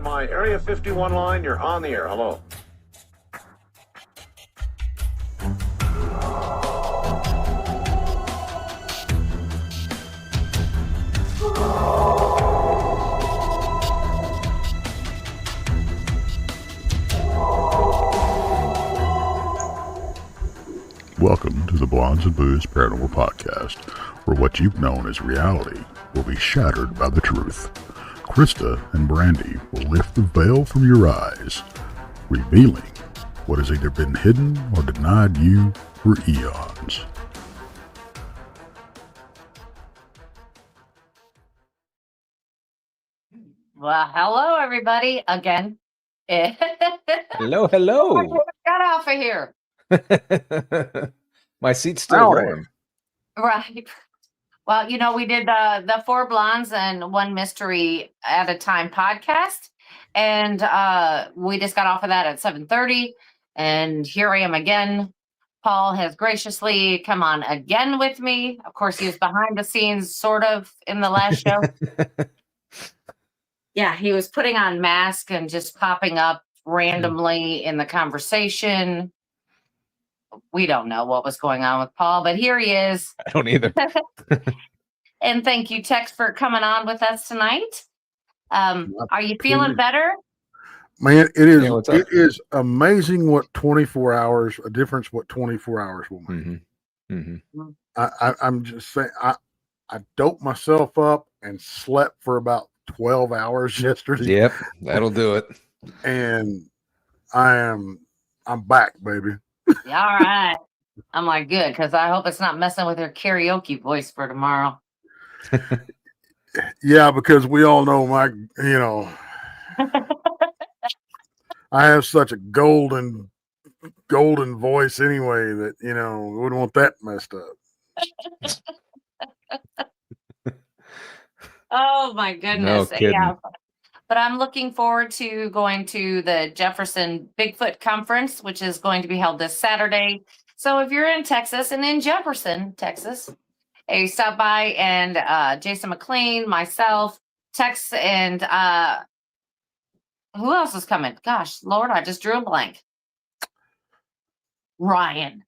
my Area 51 line. You're on the air. Hello. Welcome to the Blondes and Booze Paranormal Podcast, where what you've known as reality will be shattered by the truth. Krista and Brandy will lift the veil from your eyes, revealing what has either been hidden or denied you for eons. Well, hello, everybody, again. Hello. Got off of here. My seat's still warm. Right. Well, you know, we did the Four Blondes and One Mystery at a Time podcast, and we just got off of that at 7:30, and here I am again. Paul has graciously come on again with me. Of course, he was behind the scenes, sort of, in the last show. Yeah, he was putting on mask and just popping up randomly in the conversation. We don't know what was going on with Paul, but here he is. I don't either. And thank you, Tex, for coming on with us tonight. Are you feeling better? Man, it is. Yeah, it is amazing what 24 hours a difference. What 24 hours will make. I'm just saying. I doped myself up and slept for about 12 hours yesterday. Yep, that'll do it. And I'm back, baby. Yeah, all right. I'm like, good, because I hope it's not messing with your karaoke voice for tomorrow. Yeah, because we all know I have such a golden voice anyway that, we wouldn't want that messed up. Oh, my goodness. No kidding. Yeah. But I'm looking forward to going to the Jefferson Bigfoot Conference, which is going to be held this Saturday. So if you're in Texas and in Jefferson, Texas, hey, stop by, and Jason McLean, myself, Tex, and who else is coming? Gosh, Lord, I just drew a blank. Ryan.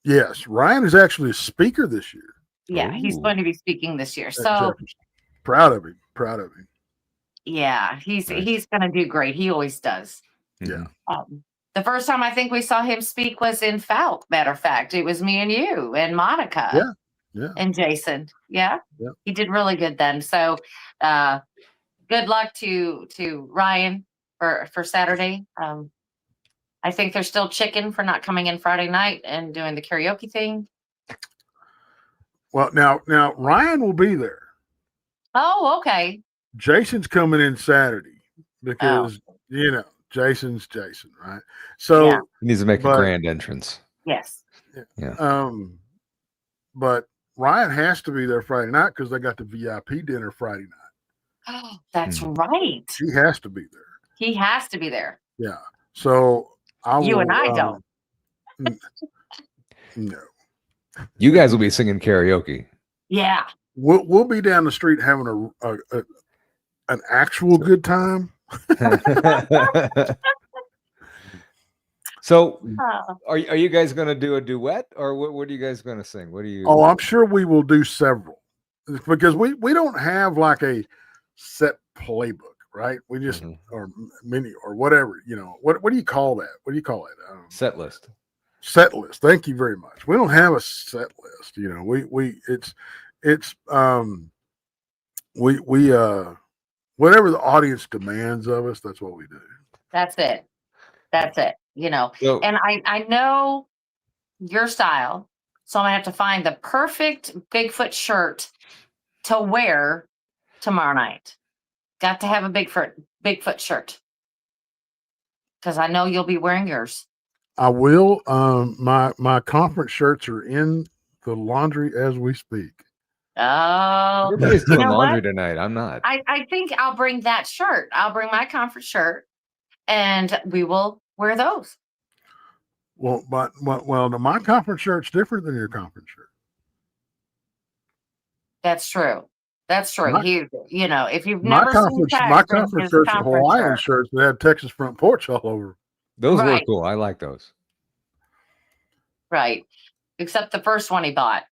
Yes, Ryan is actually a speaker this year. Yeah, he's Ooh. going to be speaking this year. So Jefferson. Proud of him. yeah, he's Nice. going to do great. He always does. Yeah. The first time I think we saw him speak was in Falk. Matter of fact, it was me and you and Monica. Yeah. And Jason. Yeah. Yeah. He did really good then. So good luck to Ryan for Saturday. I think they're still chicken for not coming in Friday night and doing the karaoke thing. Well, now Ryan will be there. Oh, okay. Jason's coming in Saturday because Jason's Jason, right? So Yeah. He needs to make a grand entrance. Yes. Yeah. But Ryan has to be there Friday night because they got the VIP dinner Friday night. Oh, that's right. He has to be there. He has to be there. Yeah. So You and I don't. No. You guys will be singing karaoke. Yeah. We'll be down the street having an actual good time. So, are you guys going to do a duet, or what are you guys going to sing? What do you? Oh, I'm sure we will do several because we don't have like a set playbook, right? We just or mini or whatever, What do you call that? What do you call it? Set list. Set list. Thank you very much. We don't have a set list. We whatever the audience demands of us, that's what we do. That's it. So, And I know your style, so I'm gonna have to find the perfect Bigfoot shirt to wear tomorrow night. Got to have a Bigfoot shirt because I know you'll be wearing yours. I will. My conference shirts are in the laundry as we speak. Oh, everybody's doing you know laundry what? tonight. I'm not. I think I'll bring that shirt. I'll bring my conference shirt, and we will wear those. Well, my conference shirt's different than your conference shirt. That's true. That's true. My- If you've never seen my Tex in conference his shirts are conference Hawaiian shirt, shirts that had Texas front porch all over. Those were Right. cool. I like those. right? Except the first one he bought.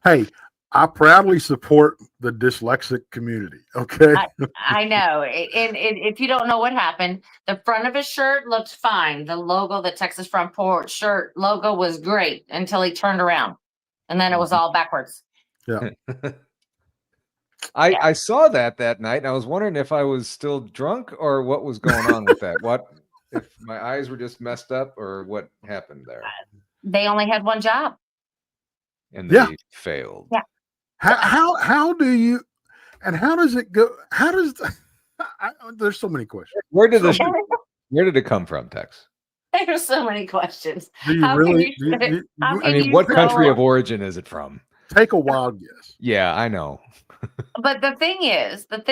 Hey, I proudly support the dyslexic community. Okay. I know. And if you don't know what happened, the front of his shirt looked fine. The logo, the Texas Front Porch shirt logo was great until he turned around. And then it was all backwards. Yeah. I saw that night, and I was wondering if I was still drunk or what was going on with that. What if my eyes were just messed up, or what happened there? They only had one job. And they failed. Yeah. How do you, and how does it go? How does there's so many questions. Where did it come from, Tex? There's so many questions. Do you What country of origin is it from? Take a wild guess. Yeah, I know. But the thing is that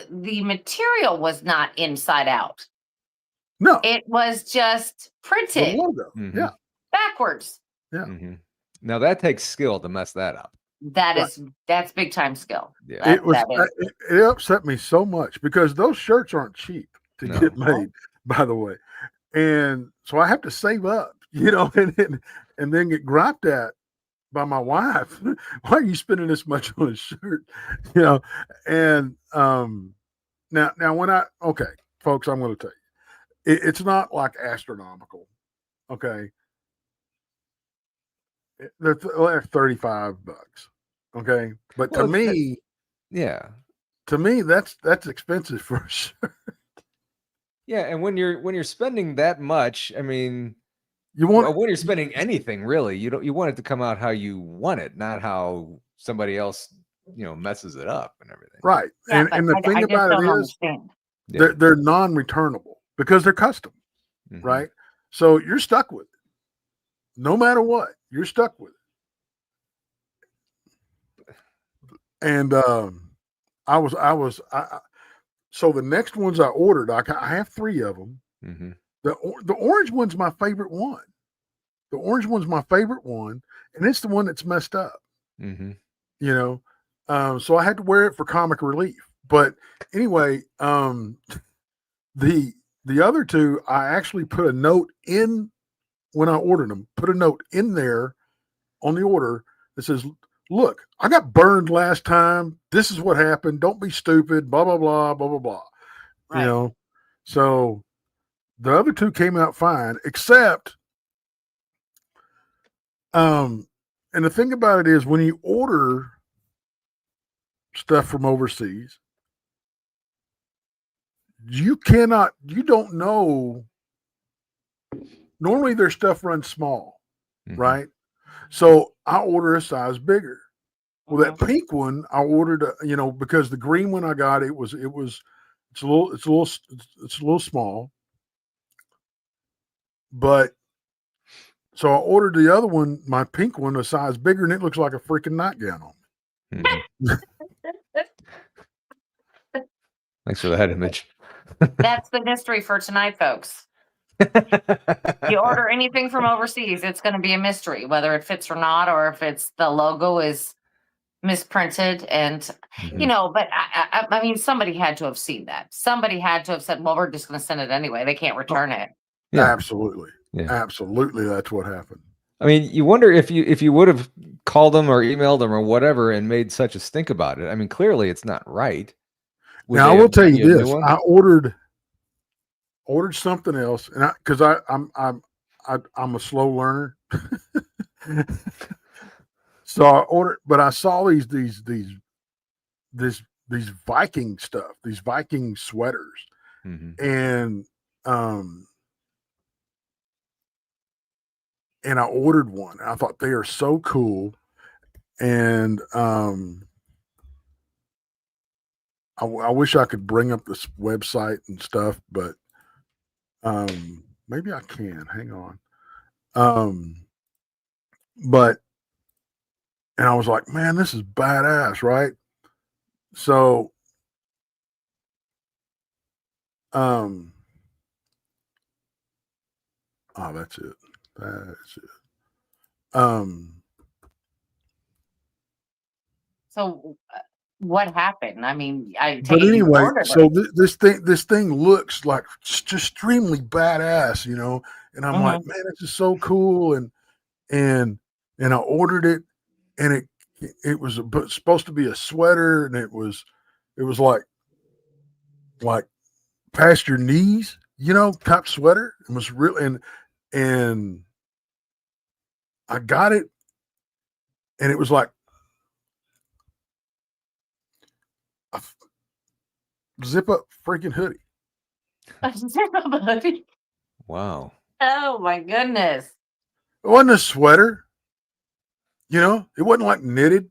the material was not inside out. No, It was just the printed logo. Mhm. Yeah. backwards. Yeah. Mhm. Now that takes skill to mess that up. That's big time skill. Yeah. It upset me so much because those shirts aren't cheap to No. get made, by the way. And so I have to save up, and then get griped at by my wife. Why are you spending this much on a shirt? And now when folks, I'm going to tell you, it's not like astronomical. Okay. They're like $35. Okay. But Well, to me, that's expensive for a shirt. Yeah, and when you're spending that much, I mean, when you're spending anything really, you want it to come out how you want it, not how somebody else, messes it up and everything. Right. Yeah, and the thing about it is understand. they're non-returnable because they're custom, Mhm. right? So you're stuck with it. No matter what, you're stuck with it. And so the next ones I ordered, I have 3 of them. Mm-hmm. The orange one's my favorite one. The orange one's my favorite one, and it's the one that's messed up. Mm-hmm. So I had to wear it for comic relief. But anyway, the other 2, I actually put a note in when I ordered them. Put a note in there on the order that says, "Look, I got burned last time. This is what happened. Don't be stupid. Blah blah blah blah blah blah." Right. So the other 2 came out fine, except and the thing about it is when you order stuff from overseas, you don't know. Normally their stuff runs small, Mm-hmm. right? So I order a size bigger. Well, that pink one I ordered, because the green one I got, it's a little small. But so I ordered the other one, my pink one, a size bigger, and it looks like a freaking nightgown on me. Mm-hmm. Thanks for that image. That's the mystery for tonight, folks. You order anything from overseas, it's going to be a mystery, whether it fits or not, or if it's the logo is misprinted. And but I mean, somebody had to have seen that. Somebody had to have said, "Well, we're just going to send it anyway. They can't return it." Yeah, absolutely. Yeah. Absolutely, that's what happened. I mean, you wonder if you would have called them or emailed them or whatever and made such a stink about it. I mean, clearly it's not right. Now I will tell you this: I ordered something else, and because I'm a slow learner, so I ordered. But I saw these Viking stuff, these Viking sweaters, and I ordered one. I thought they are so cool, and I wish I could bring up this website and stuff, but maybe I can. Hang on. And I was like, man, this is badass, right? So, oh, that's it. That's it. So what happened? I mean, I take But it you anyway, ordered so it. this thing looks like just extremely badass, you know. And I'm like, man, this is so cool. And I ordered it, and it was supposed to be a sweater, and it was like past your knees, you know, type sweater. It was real, and I got it, and it was like a zip up freaking hoodie. Wow. Oh my goodness. It wasn't a sweater, you know. It wasn't like knitted,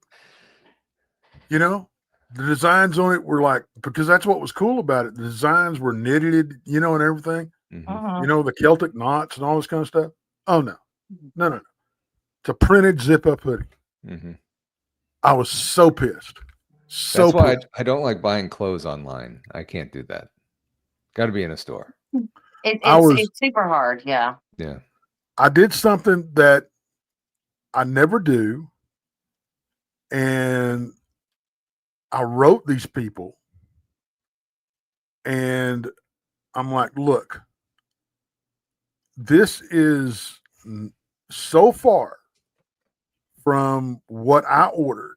you know. The designs on it were like, because that's what was cool about it. The designs were knitted, you know, and everything. Mm-hmm. You know, the Celtic knots and all this kind of stuff. Oh no. It's a printed zip up hoodie. Mm-hmm. I was so pissed. That's why I don't like buying clothes online. I can't do that. Got to be in a store. It's super hard. Yeah. Yeah. I did something that I never do, and I wrote these people, and I'm like, look, this is so far from what I ordered,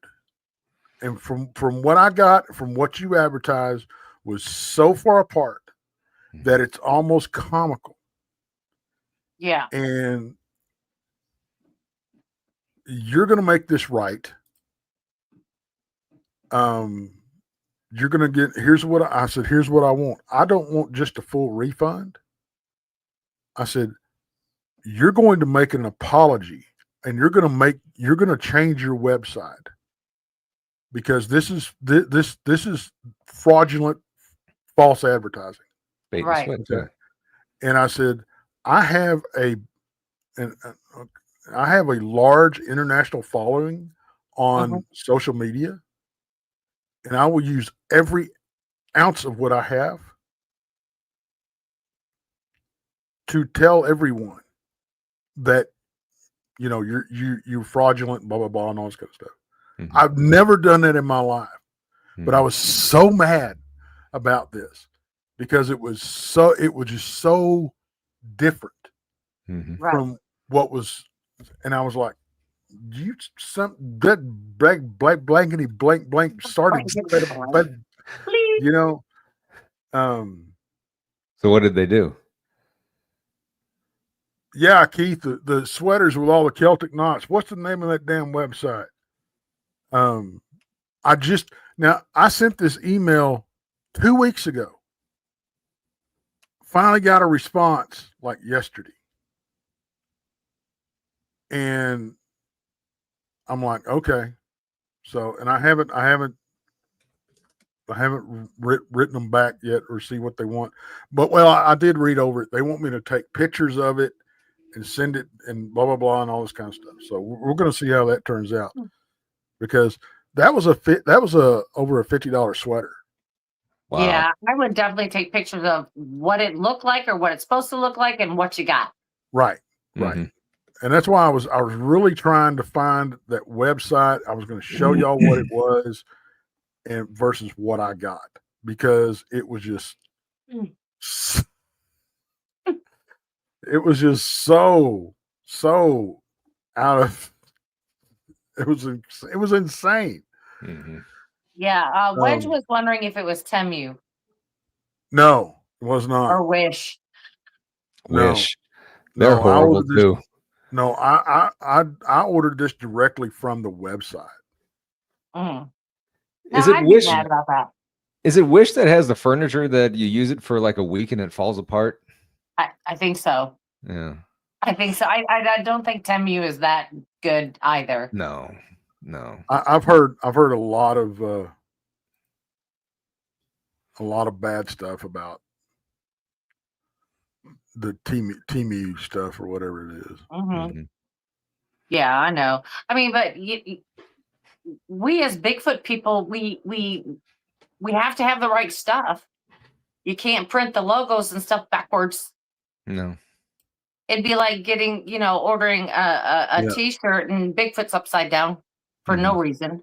and from what I got, from what you advertised, was so far apart that it's almost comical. Yeah. And you're going to make this right. You're going to get, here's what I said, here's what I want. I don't want just a full refund. I said, you're going to make an apology, and you're going to change your website, because this is fraudulent, false advertising. Bait and Right. switch, Okay. And I said, I have a large international following on social media, and I will use every ounce of what I have to tell everyone that, you know, you're fraudulent, blah blah blah, and all this kind of stuff. Mm-hmm. I've never done that in my life, but I was so mad about this because it was just so different from what was, and I was like, you that blankety blank started, you know. So what did they do? Yeah, Keith, the sweaters with all the Celtic knots. What's the name of that damn website? I sent this email 2 weeks ago. Finally got a response like yesterday. And I'm like, okay. So, and I haven't written them back yet or see what they want. But, well, I did read over it. They want me to take pictures of it and send it and blah, blah, blah, and all this kind of stuff. So we're going to see how that turns out, because that was over a $50 sweater. Wow. Yeah, I would definitely take pictures of what it looked like or what it's supposed to look like and what you got. Right. And that's why I was really trying to find that website. I was going to show y'all what it was and versus what I got, because it was just it was just so out of, it was insane. Yeah, Wedge was wondering if it was Temu No, it was not. or Wish. Wish. They're horrible too. No, I ordered this directly from the website. Is it I'd Wish? be mad about that. Is it Wish that has the furniture that you use it for like a week and it falls apart? I think so. Yeah. I think so. I don't think Temu is that good either. No. I've heard a lot of bad stuff about the Temu stuff or whatever it is. Yeah, I know. I mean, but we as Bigfoot people, we have to have the right stuff. You can't print the logos and stuff backwards. No. It'd be like getting, ordering a T-shirt and Bigfoot's upside down for no reason.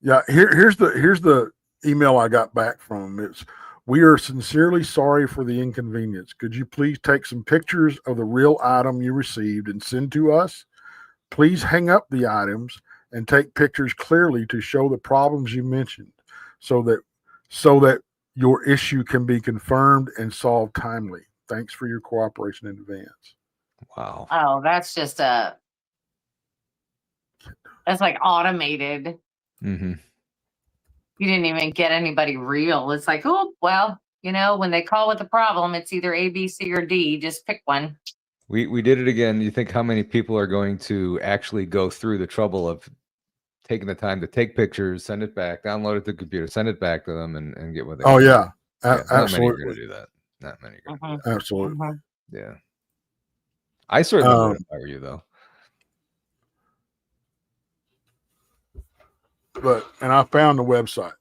Yeah, here's the email I got back from him. It's, we are sincerely sorry for the inconvenience. Could you please take some pictures of the real item you received and send to us? Please hang up the items and take pictures clearly to show the problems you mentioned, so that your issue can be confirmed and solved timely. Thanks for your cooperation in advance. Wow. Oh, that's just that's like automated. Mm-hmm. You didn't even get anybody real. It's like, oh, well, when they call with a problem, it's either A, B, C, or D. Just pick one. We did it again. You think how many people are going to actually go through the trouble of taking the time to take pictures, send it back, download it to the computer, send it back to them, and get what they want? Yeah, not many are going to do that. Not many are going to do that. Absolutely. Mm-hmm. Yeah. I certainly would if I were you, though. And I found the website,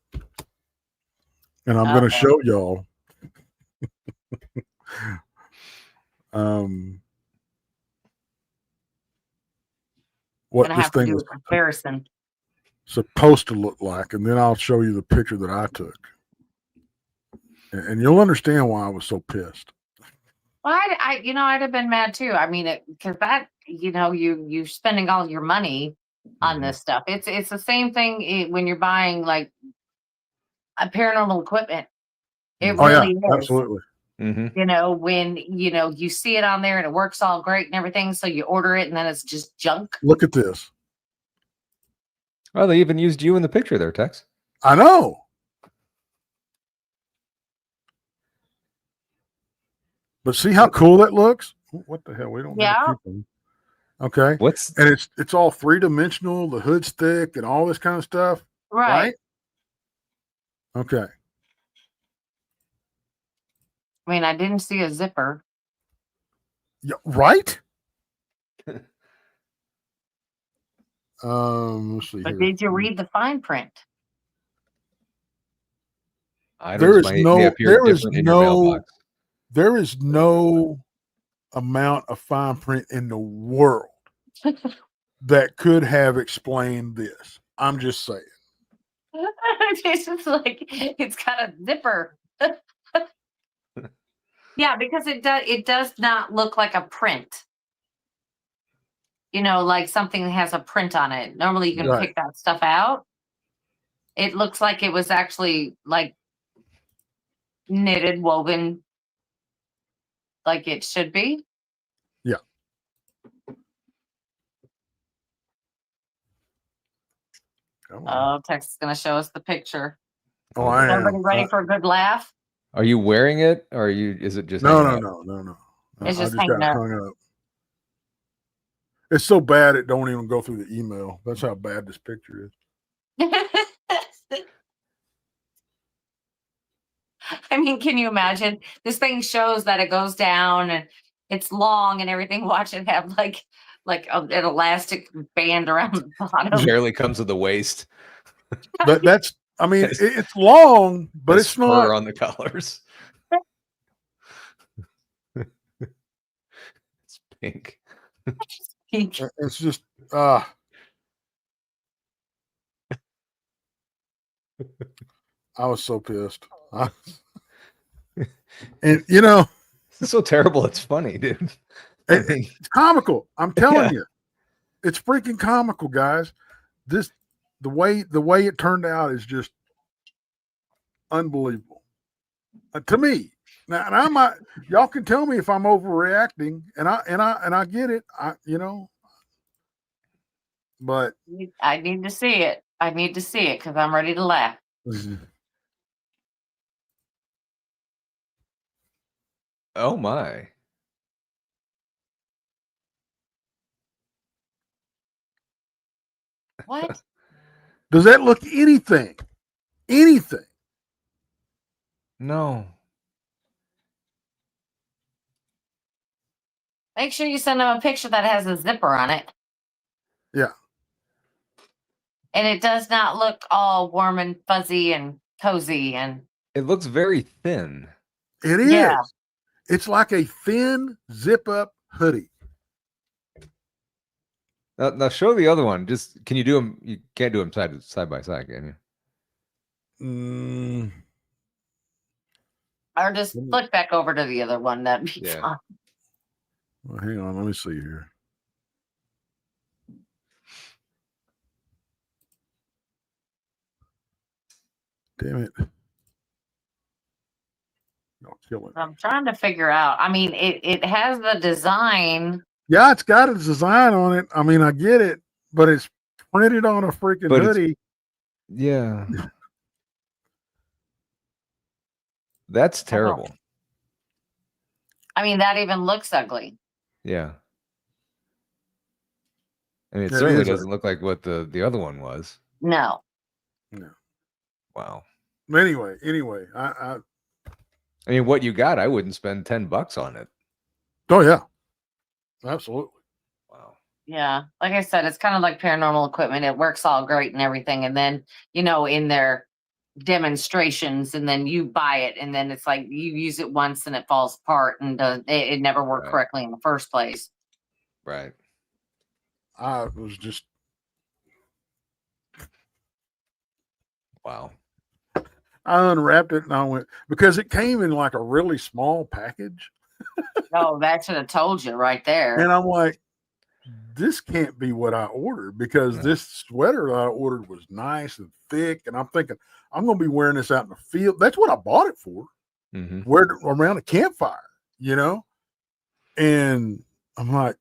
and I'm going to show y'all. What this thing is comparison supposed to look like, and then I'll show you the picture that I took, and you'll understand why I was so pissed. Well, I'd have been mad too. I mean, because that, you're spending all your money on this stuff. It's the same thing when you're buying like a paranormal equipment. It really is. Absolutely. Mm-hmm. When you see it on there and it works all great and everything, so you order it and then it's just junk. Look at this. Oh, they even used you in the picture there, Tex. I know. But see how cool that looks? What the hell? We don't need to keep them. Okay. And it's all 3-dimensional, the hood's thick and all this kind of stuff. Right? Okay. I mean, I didn't see a zipper. Yeah, right? Let's see. But did you read the fine print? There is no amount of fine print in the world that could have explained this. I'm just saying. It's just like it's got a zipper. Yeah, because it does not look like a print. Like something that has a print on it. Normally you can pick that stuff out. It looks like it was actually like knitted, woven like it should be. Yeah. Oh, Tex is going to show us the picture. Oh, I am. Everybody ready for a good laugh? Are you wearing it, or is it just no? It's just hanging up. Hung up. It's so bad it don't even go through the email. That's how bad this picture is. I mean, can you imagine? This thing shows that it goes down and it's long and everything. Watch it have like an elastic band around the bottom. Barely comes to the waist. That's. I mean, it's long, but it's not on the collars. It's pink. It's just I was so pissed. And it's so terrible. It's funny, dude. It's comical. I'm telling you, it's freaking comical, guys. The way it turned out is just unbelievable to me. Now, and I might, y'all can tell me if I'm overreacting, and I get it. But I need to see it. I need to see it because I'm ready to laugh. Oh my. What? Does that look anything? Anything? No. Make sure you send them a picture that has a zipper on it. Yeah. And it does not look all warm and fuzzy and cozy, and it looks very thin. It is. Yeah. It's like a thin zip-up hoodie. Now show the other one. Just can you do them? You can't do them side by side, can you? Or just flip back over to the other one. That'd be fun. Well, hang on. Let me see here. Damn it. I'll kill it. I'm trying to figure out. I mean, it has the design. Yeah, it's got a design on it. I mean, I get it, but it's printed on a freaking hoodie. Yeah. That's terrible. I mean, that even looks ugly. Yeah. I mean, it certainly doesn't look like what the other one was. No. Wow. Anyway, I mean, what you got, I wouldn't spend $10 on it. Oh yeah, absolutely. Wow. Yeah, like I said, it's kind of like paranormal equipment. It works all great and everything, and then in their demonstrations, and then you buy it, and then it's like you use it once and it falls apart, and it never worked correctly in the first place. Right. I was just wow. I unwrapped it and I went, because it came in like a really small package. Oh, that should have told you right there. And I'm like, this can't be what I ordered, because this sweater that I ordered was nice and thick. And I'm thinking, I'm going to be wearing this out in the field. That's what I bought it for. Wear it around a campfire, And I'm like,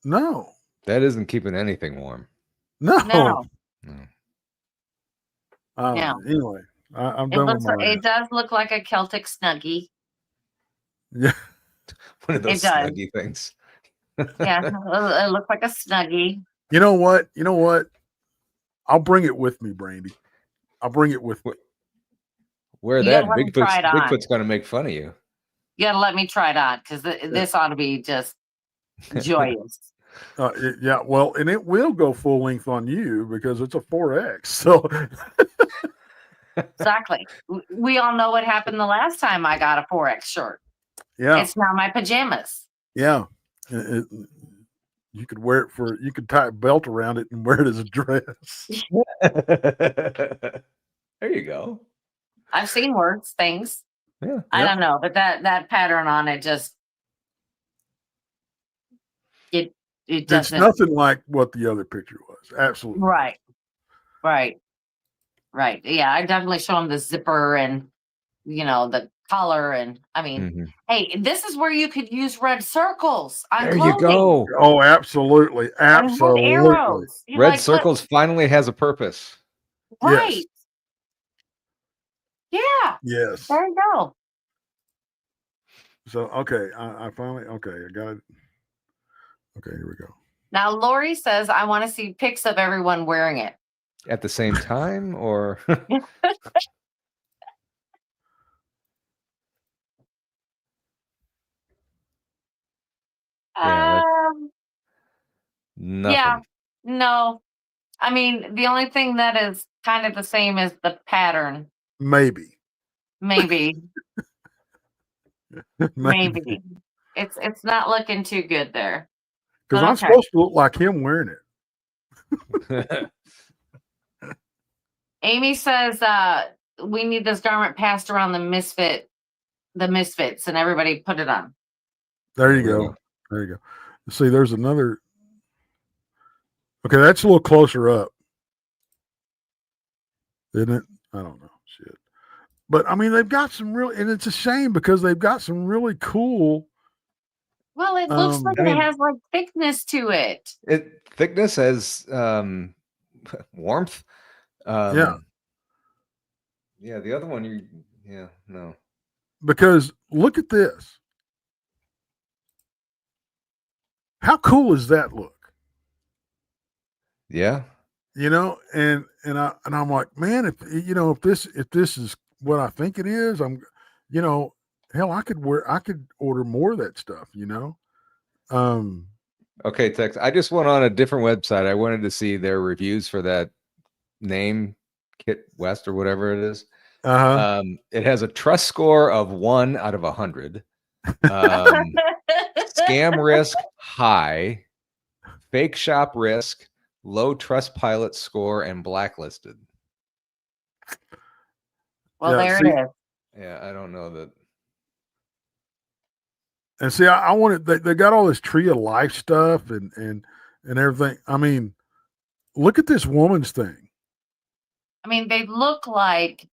no. That isn't keeping anything warm. No. Yeah. Anyway, I'm done with my It does look like a Celtic Snuggie. Yeah. One of those Snuggie things. Yeah, it looks like a Snuggie. You know what? I'll bring it with me, Brandy. I'll bring it with me. Wear that. Bigfoot's going to make fun of you. You got to let me try it on, because this ought to be just joyous. Yeah, well, and it will go full length on you because it's a 4X. So exactly. We all know what happened the last time I got a 4X shirt. Yeah, it's now my pajamas. Yeah, you could wear it you could tie a belt around it and wear it as a dress. There you go. I've seen worse things. Yeah, I don't know, but that pattern on it just it doesn't. It's nothing like what the other picture was. Absolutely. Right. Yeah, I definitely show them the zipper and the collar, and I mean, hey, this is where you could use red circles on there clothing. You go. Oh, absolutely. Arrows. Red circles finally has a purpose. Right. Yes. Yeah. Yes. There you go. So okay, I finally I got it. Okay, here we go. Now Lori says, I want to see pics of everyone wearing it. At the same time, or nothing. Yeah, no. I mean, the only thing that is kind of the same is the pattern. Maybe. Maybe. It's not looking too good there. Because I'm supposed to look like him wearing it. Amy says we need this garment passed around the misfits, and everybody put it on. There you go. There you go. See, there's another. Okay, that's a little closer up, isn't it? I don't know. Shit. But I mean, they've got some really, and it's a shame because they've got some really cool. Well, it looks like it has like thickness to it. Thickness has warmth. Yeah. The other one, no. Because look at this. How cool does that look? Yeah. And I'm like, man, if this is what I think it is, hell, I could order more of that stuff, Okay, Tex. I just went on a different website. I wanted to see their reviews for that name, Kit West or whatever it is. It has a trust score of 1 out of 100. Scam risk high, fake shop risk, low trust pilot score, and blacklisted. Well, Yeah, there see- it is. Yeah, I don't know that. And see, I wanted they got all this tree of life stuff and everything. I mean, look at this woman's thing. I mean, they look like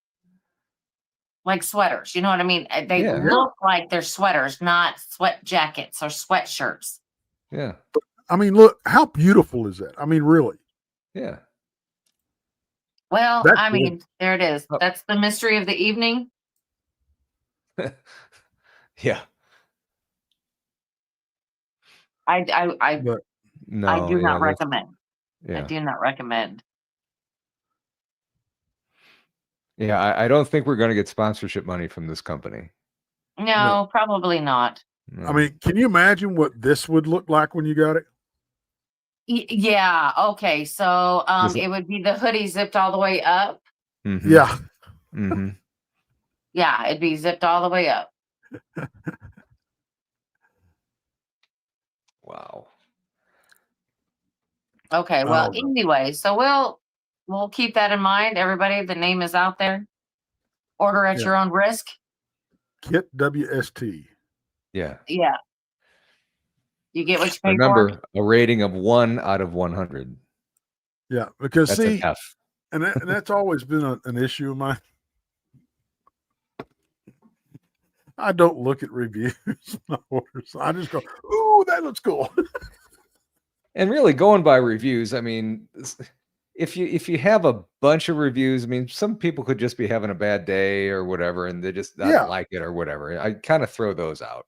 sweaters. You know what I mean? They Yeah. look like they're sweaters, not sweat jackets or sweatshirts. Yeah. I mean, look, how beautiful is that? I mean, really. Yeah. Well, That's I good. mean, there it is. Oh. That's the mystery of the evening. Yeah. I But No. I do yeah, not that's- recommend. I Yeah. do not recommend. Yeah. I don't think we're going to get sponsorship money from this company. No, probably not. No. I mean, can you imagine what this would look like when you got it? Yeah. Okay. So Is it- it would be the hoodie zipped all the way up. Mhm. Yeah. Mhm. Yeah, it'd be zipped all the way up. Wow. Okay. Well, don't know. anyway, so we'll keep that in mind. Everybody, the name is out there. Order at Yeah. your own risk. Kit WST. Yeah. Yeah. You get what you pay Remember, for. a rating of 1 out of 100. Yeah, because That's see, an F. and that's always been an issue of mine. I don't look at reviews. when I order, so I just go, "Ooh, that looks cool." And really, going by reviews, I mean, if you have a bunch of reviews, I mean, some people could just be having a bad day or whatever, and they just not Yeah. like it or whatever. I kind of throw those out.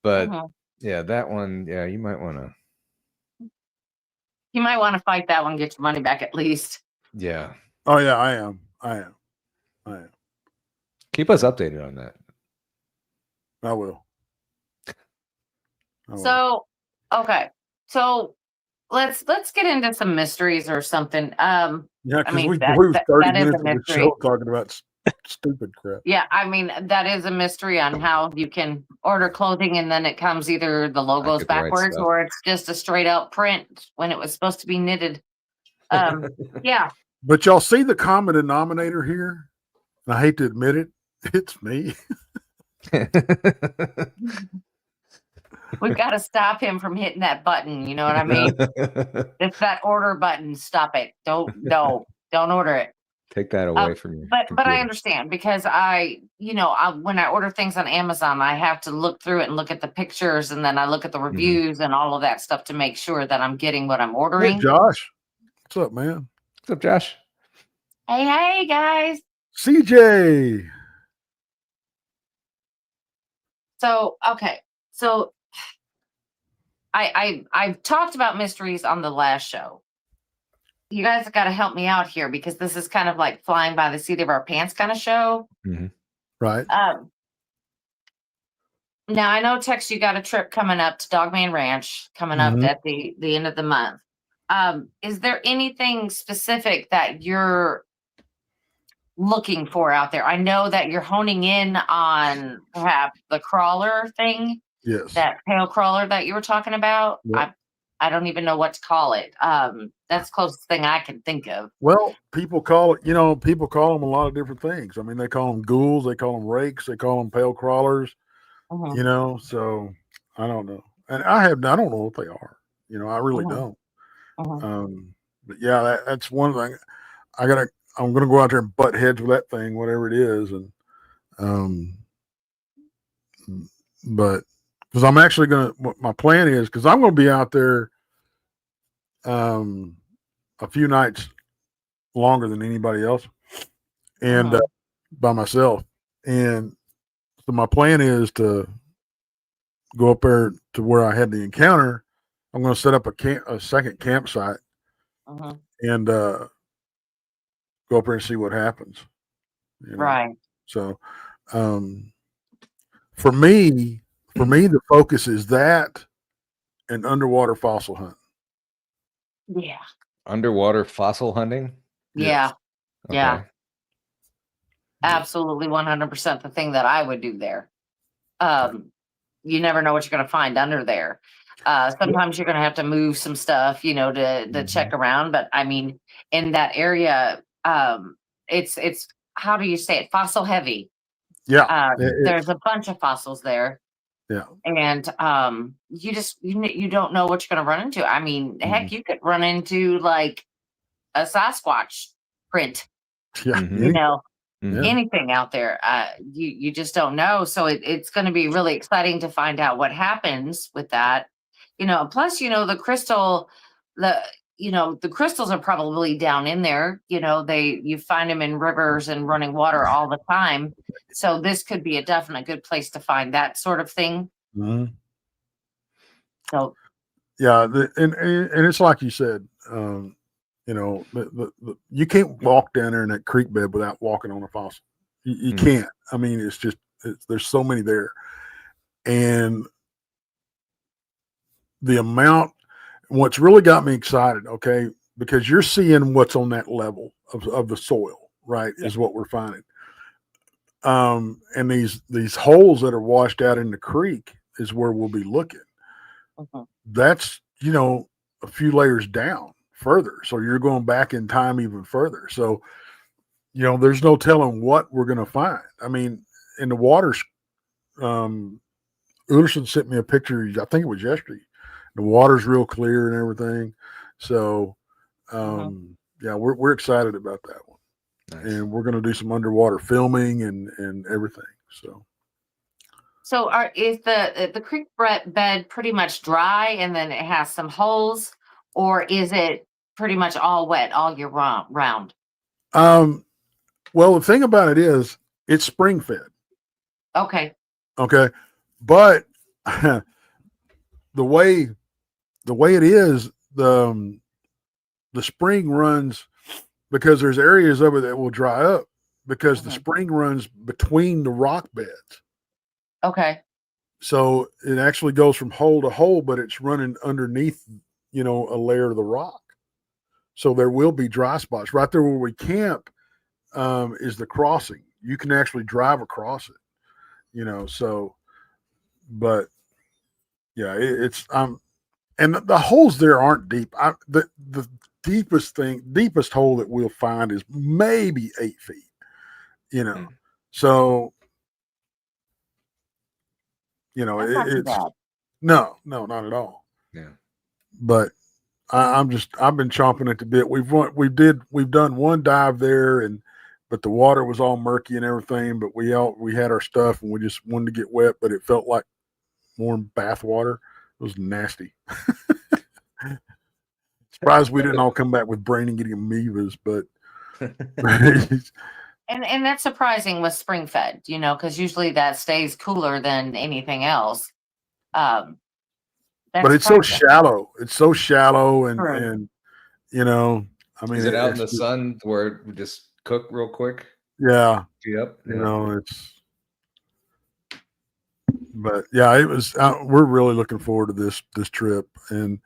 But Mhm. yeah, that one, yeah, you might want to. You might want to fight that one, get your money back at least. Yeah. Oh yeah, I am. Keep us updated on that. I will. So, okay. So let's get into some mysteries or something. yeah, I because mean, we that- blew that- 30 that is a minutes of the mystery. show talking about stupid crap. Yeah, I mean, that is a mystery on how you can order clothing and then it comes either the logo's get the right backwards stuff. or it's just a straight out print when it was supposed to be knitted. Yeah. But y'all see the common denominator here? And I hate to admit it, it's me. We've got to stop him from hitting that button. You know what I mean? It's that order button. Stop it. Don't order it. Take that away from you. But I understand because when I order things on Amazon, I have to look through it and look at the pictures and then I look at the reviews and all of that stuff to make sure that I'm getting what I'm Hey, ordering. Josh. What's up, man? What's up, Josh? Hey guys. CJ. So okay. So I've talked about mysteries on the last show. You guys have got to help me out here because this is kind of like flying by the seat of our pants kind of show. Right. Now I know Tex, you got a trip coming up to Dogman Ranch coming up at the end of the month. Is there anything specific that you're looking for out there? I know that you're honing in on perhaps the crawler thing. Yes. That pale crawler that you were talking about. Yep. I don't even know what to call it. That's the closest thing I can think of. Well, people call them a lot of different things. I mean, they call them ghouls, they call them rakes, they call them pale crawlers, so I don't know. And I don't know what they are. I really don't. But yeah, that's one thing. I'm going to go out there and butt heads with that thing, whatever it is. And, but because I'm actually what my plan is, because I'm going to be out there a few nights longer than anybody else and by myself. And so my plan is to go up there to where I had the encounter. I'm going to set up a second campsite and go up there and see what happens. Right. So for me, the focus is that and underwater fossil hunt. Yeah. Underwater fossil hunting? Yeah. Okay. Yeah. Absolutely 100% the thing that I would do there. You never know what you're going to find under there. Sometimes you're going to have to move some stuff, to Mm-hmm. check around. But I mean, in that area, it's how do you say it? Fossil heavy. Yeah. There's a bunch of fossils there. Yeah. And you don't know what you're going to run into. I mean, heck, you could run into like a Sasquatch print. Yeah. Anything out there. You just don't know. So it's going to be really exciting to find out what happens with that. Plus, the crystal, the crystals are probably down in there. You find them in rivers and running water all the time. So this could be a definite good place to find that sort of thing. Mm-hmm. So, yeah, and it's like you said, you can't walk down there in that creek bed without walking on a fossil. You can't. I mean, it's just there's so many there, and the amount. What's really got me excited, okay, because you're seeing what's on that level of the soil, right? Yeah. Is what we're finding. And these holes that are washed out in the creek is where we'll be looking. Mm-hmm. That's a few layers down further, so you're going back in time even further. So there's no telling what we're going to find. I mean, in the waters, Uderson sent me a picture, I think it was yesterday. The water's real clear and everything. So yeah, we're excited about that one. Nice. And we're going to do some underwater filming and everything. So is the creek bed pretty much dry and then it has some holes, or is it pretty much all wet all year round? Well, the thing about it is it's spring fed. Okay. But the way it is, the spring runs, because there's areas of it that will dry up because the spring runs between the rock beds. Okay. So it actually goes from hole to hole, but it's running underneath, a layer of the rock. So there will be dry spots right there where we camp. Is the crossing. You can actually drive across it, so, but yeah, it's, and the holes there aren't deep. The deepest hole that we'll find is maybe 8 feet, so, it's no, not at all. Yeah. But I've been chomping at the bit. We've done one dive there, but the water was all murky and everything, but we had our stuff and we just wanted to get wet, but it felt like warm bath water. It was nasty. Surprised we didn't all come back with brain and getting amoebas, but and that's surprising with spring fed, because usually that stays cooler than anything else. But it's so shallow. It's so shallow and I mean, is it out in the sun where it would just cook real quick? Yeah. Yep. But yeah, it was. We're really looking forward to this trip, and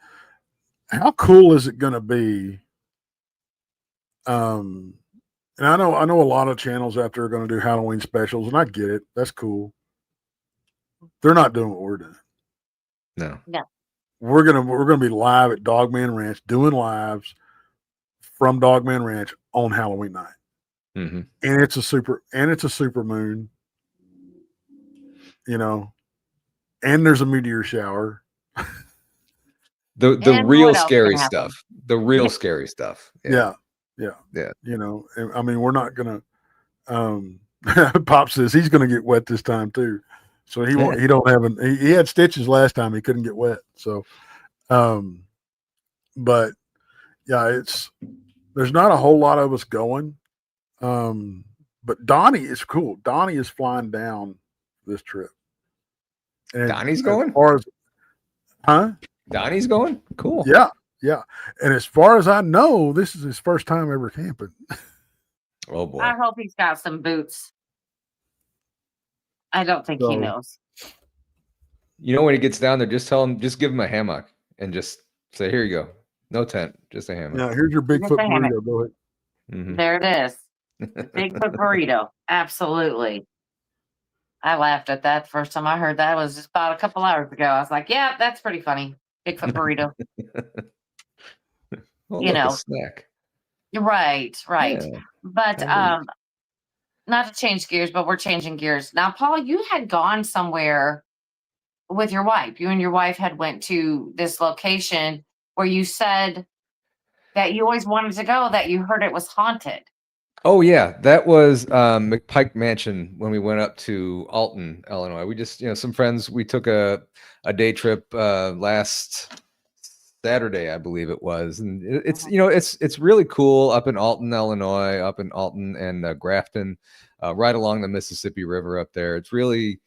how cool is it going to be? And I know a lot of channels out there are going to do Halloween specials, and I get it. That's cool. They're not doing what we're doing. No. We're gonna be live at Dogman Ranch, doing lives from Dogman Ranch on Halloween night. Mm-hmm. And it's a super moon, and there's a meteor shower. The real scary stuff. The real scary stuff. Yeah. I mean, we're not gonna. Pop says he's gonna get wet this time too, so he won't. He don't have he had stitches last time. He couldn't get wet. So, but yeah, there's not a whole lot of us going. But Donny is cool. Donny is flying down this trip. And Donny's going? Donny's going? Cool. Yeah. And as far as I know, this is his first time ever camping. Oh boy. I hope he's got some boots. I don't think he knows. When he gets down there, just give him a hammock and just say, here you go. No tent, just a hammock. Yeah, here's your Bigfoot burrito. Go ahead. Mm-hmm. There it is. Bigfoot burrito. Absolutely. I laughed at that the first time I heard that. It was just about a couple hours ago. I was like, yeah, that's pretty funny. Bigfoot burrito. Well, You look, a know, snack. right. Yeah. But not to change gears, but we're changing gears now. Paul, you had gone somewhere with your wife. You and your wife had went to this location where you said that you always wanted to go, that you heard it was haunted. Oh yeah, that was McPike Mansion when we went up to Alton, Illinois. We just, some friends, we took a day trip last Saturday, I believe it was, and it's it's really cool up in Alton, Illinois, up in Alton and Grafton, right along the Mississippi River up there. It's really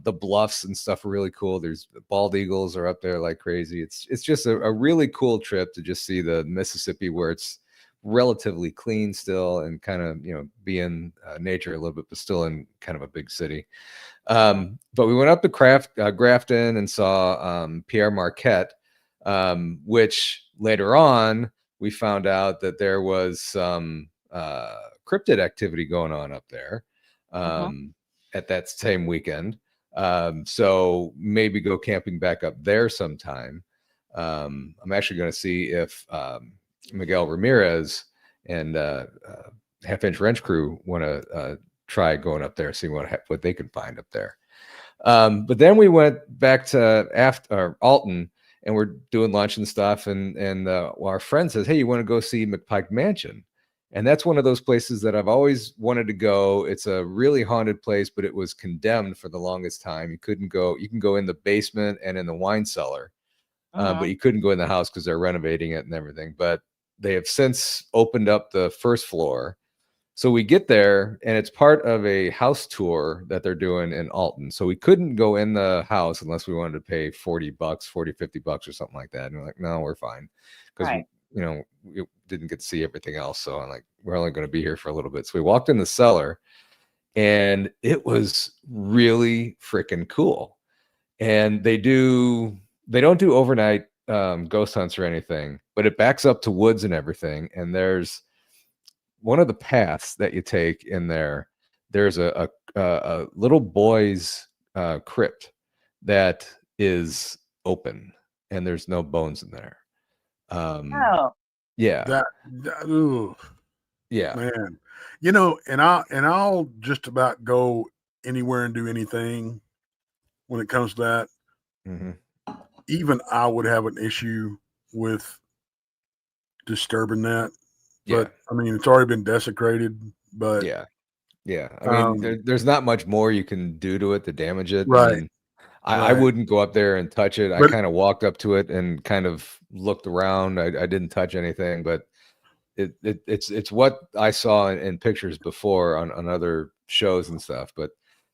the bluffs and stuff are really cool. There's bald eagles are up there like crazy. It's just a really cool trip to just see the Mississippi where it's relatively clean still and kind of be in nature a little bit, but still in kind of a big city. But we went up to Grafton and saw Pierre Marquette, which later on we found out that there was some cryptid activity going on up there at that same weekend. So maybe go camping back up there sometime. I'm actually going to see if Miguel Ramirez and Half Inch Wrench Crew want to try going up there, seeing what they can find up there. But then we went back to Alton, and we're doing lunch and stuff, and our friend says, "Hey, you want to go see McPike Mansion?" And that's one of those places that I've always wanted to go. It's a really haunted place, but it was condemned for the longest time. You couldn't go. You can go in the basement and in the wine cellar, but you couldn't go in the house because they're renovating it and everything. But they have since opened up the first floor. So we get there, and it's part of a house tour that they're doing in Alton. So we couldn't go in the house unless we wanted to pay $40, $50 or something like that. And we're like, no, we're fine. Because, we didn't get to see everything else. So I'm like, we're only going to be here for a little bit. So we walked in the cellar, and it was really freaking cool. And they don't do overnight ghost hunts or anything, but it backs up to woods and everything. And there's one of the paths that you take in there. There's a little boy's crypt that is open, and there's no bones in there. Yeah. Yeah, man. And I'll just about go anywhere and do anything when it comes to that. Even I would have an issue with disturbing that. But I mean, it's already been desecrated. But yeah. I mean, there's not much more you can do to it to damage it. Right. I mean, I wouldn't go up there and touch it. I kind of walked up to it and kind of looked around. I didn't touch anything, but it's what I saw in pictures before on other shows and stuff. But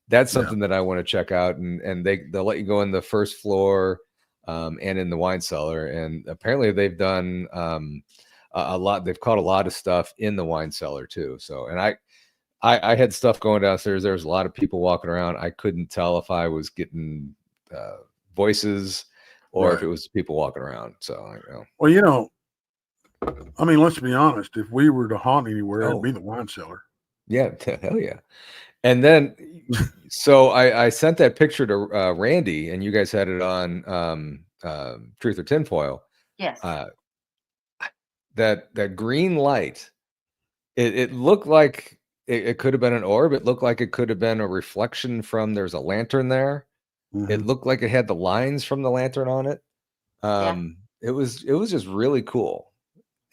that's something that I want to check out. And they'll let you go in the first floor and in the wine cellar. And apparently they've done a lot. They've caught a lot of stuff in the wine cellar too. So, and I had stuff going downstairs. There was a lot of people walking around. I couldn't tell if I was getting voices or if it was people walking around. So, well, I mean, let's be honest. If we were to haunt anywhere, it'd be the wine cellar. Yeah, hell yeah. And then, so I sent that picture to Randy, and you guys had it on Truth or Tinfoil. Yes. That green light, it looked like it could have been an orb. It looked like it could have been a reflection from, there's a lantern there. It looked like it had the lines from the lantern on it. It was just really cool.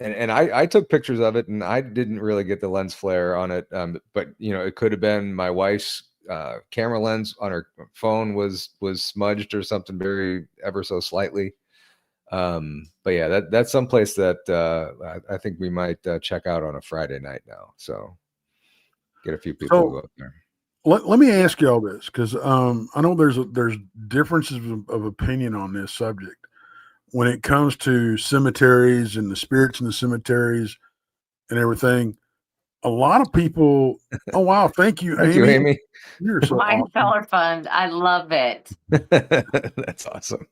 And I took pictures of it, and I didn't really get the lens flare on it. But it could have been my wife's camera lens on her phone was smudged or something very ever so slightly. But yeah, that's someplace that I think we might check out on a Friday night now. So get a few people to go up there. Let me ask y'all this, because I know there's differences of opinion on this subject when it comes to cemeteries and the spirits in the cemeteries and everything. A lot of people. Oh wow! Thank you, Thank you, Amy. You're so Wine awesome. cellar fund. I love it. That's awesome.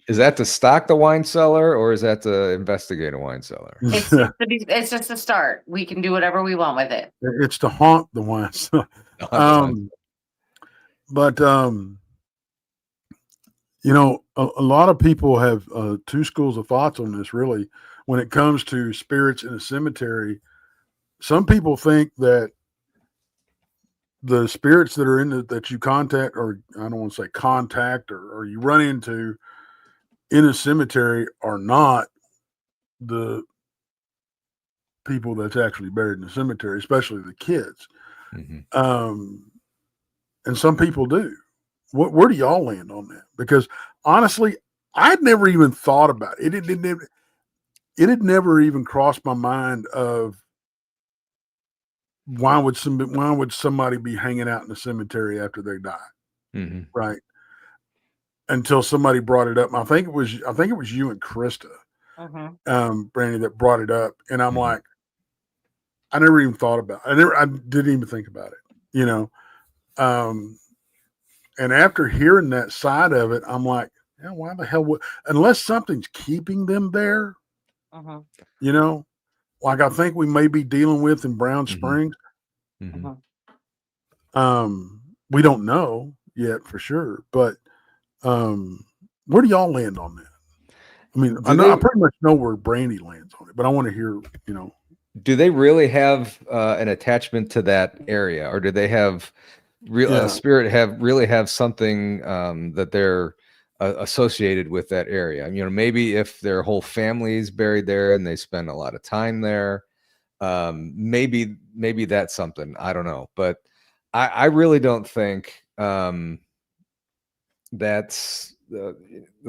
Is that to stock the wine cellar, or is that to investigate a wine cellar? It's just a start. We can do whatever we want with it. It's to haunt the wine cellar. But A lot of people have two schools of thoughts on this, really. When it comes to spirits in a cemetery, some people think that the spirits that are that you contact, or I don't want to say contact, or you run into in a cemetery, are not the people that's actually buried in the cemetery, especially the kids. And some people do. Where do y'all land on that? Because honestly, I'd never even thought about it. It had never even crossed my mind of why would somebody be hanging out in the cemetery after they die, right? Until somebody brought it up. I think it was you and Krista, Brandy, that brought it up, and I'm like, I never even thought about it. I didn't even think about it, and after hearing that side of it, I'm like, yeah, why the hell unless something's keeping them there, like I think we may be dealing with in Brown Springs. We don't know yet for sure, but where do y'all land on that? I mean, I pretty much know where Brandy lands on it, but I want to hear, Do they really have an attachment to that area, or do they have spirit have something that they're associated with that area? Maybe if their whole family is buried there and they spend a lot of time there, maybe that's something. I don't know, but I really don't think that's the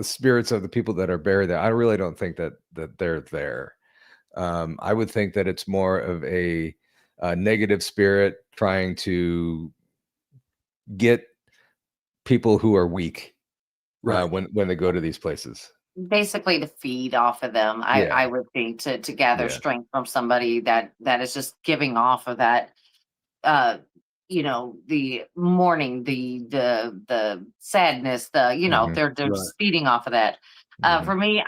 spirits of the people that are buried there. I really don't think that they're there. I would think that it's more of a negative spirit trying to get people who are weak when they go to these places. Basically to feed off of them. I would think to gather strength from somebody that is just giving off of that, the mourning, the sadness, they're just feeding off of that. For me,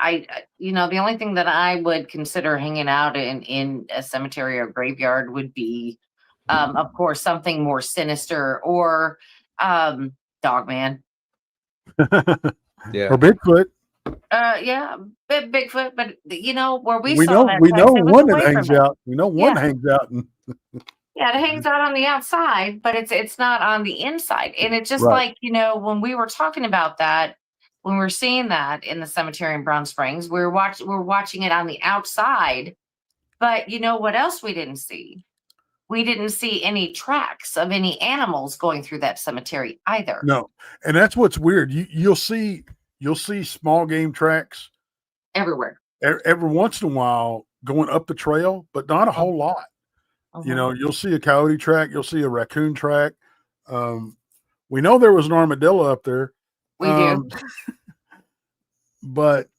the only thing that I would consider hanging out in a cemetery or graveyard would be, of course, something more sinister, or Dogman. Or Bigfoot. Bigfoot, but where we know that one that hangs out. We know one hangs out. It hangs out on the outside, but it's not on the inside. And it's just like, when we were talking about that, when we're seeing that in the cemetery in Brown Springs, we're watching it on the outside. But what else we didn't see? We didn't see any tracks of any animals going through that cemetery either. No, and that's what's weird. You'll see small game tracks everywhere. Every once in a while going up the trail, but not a whole lot. You'll see a coyote track, you'll see a raccoon track. We know there was an armadillo up there. We do. But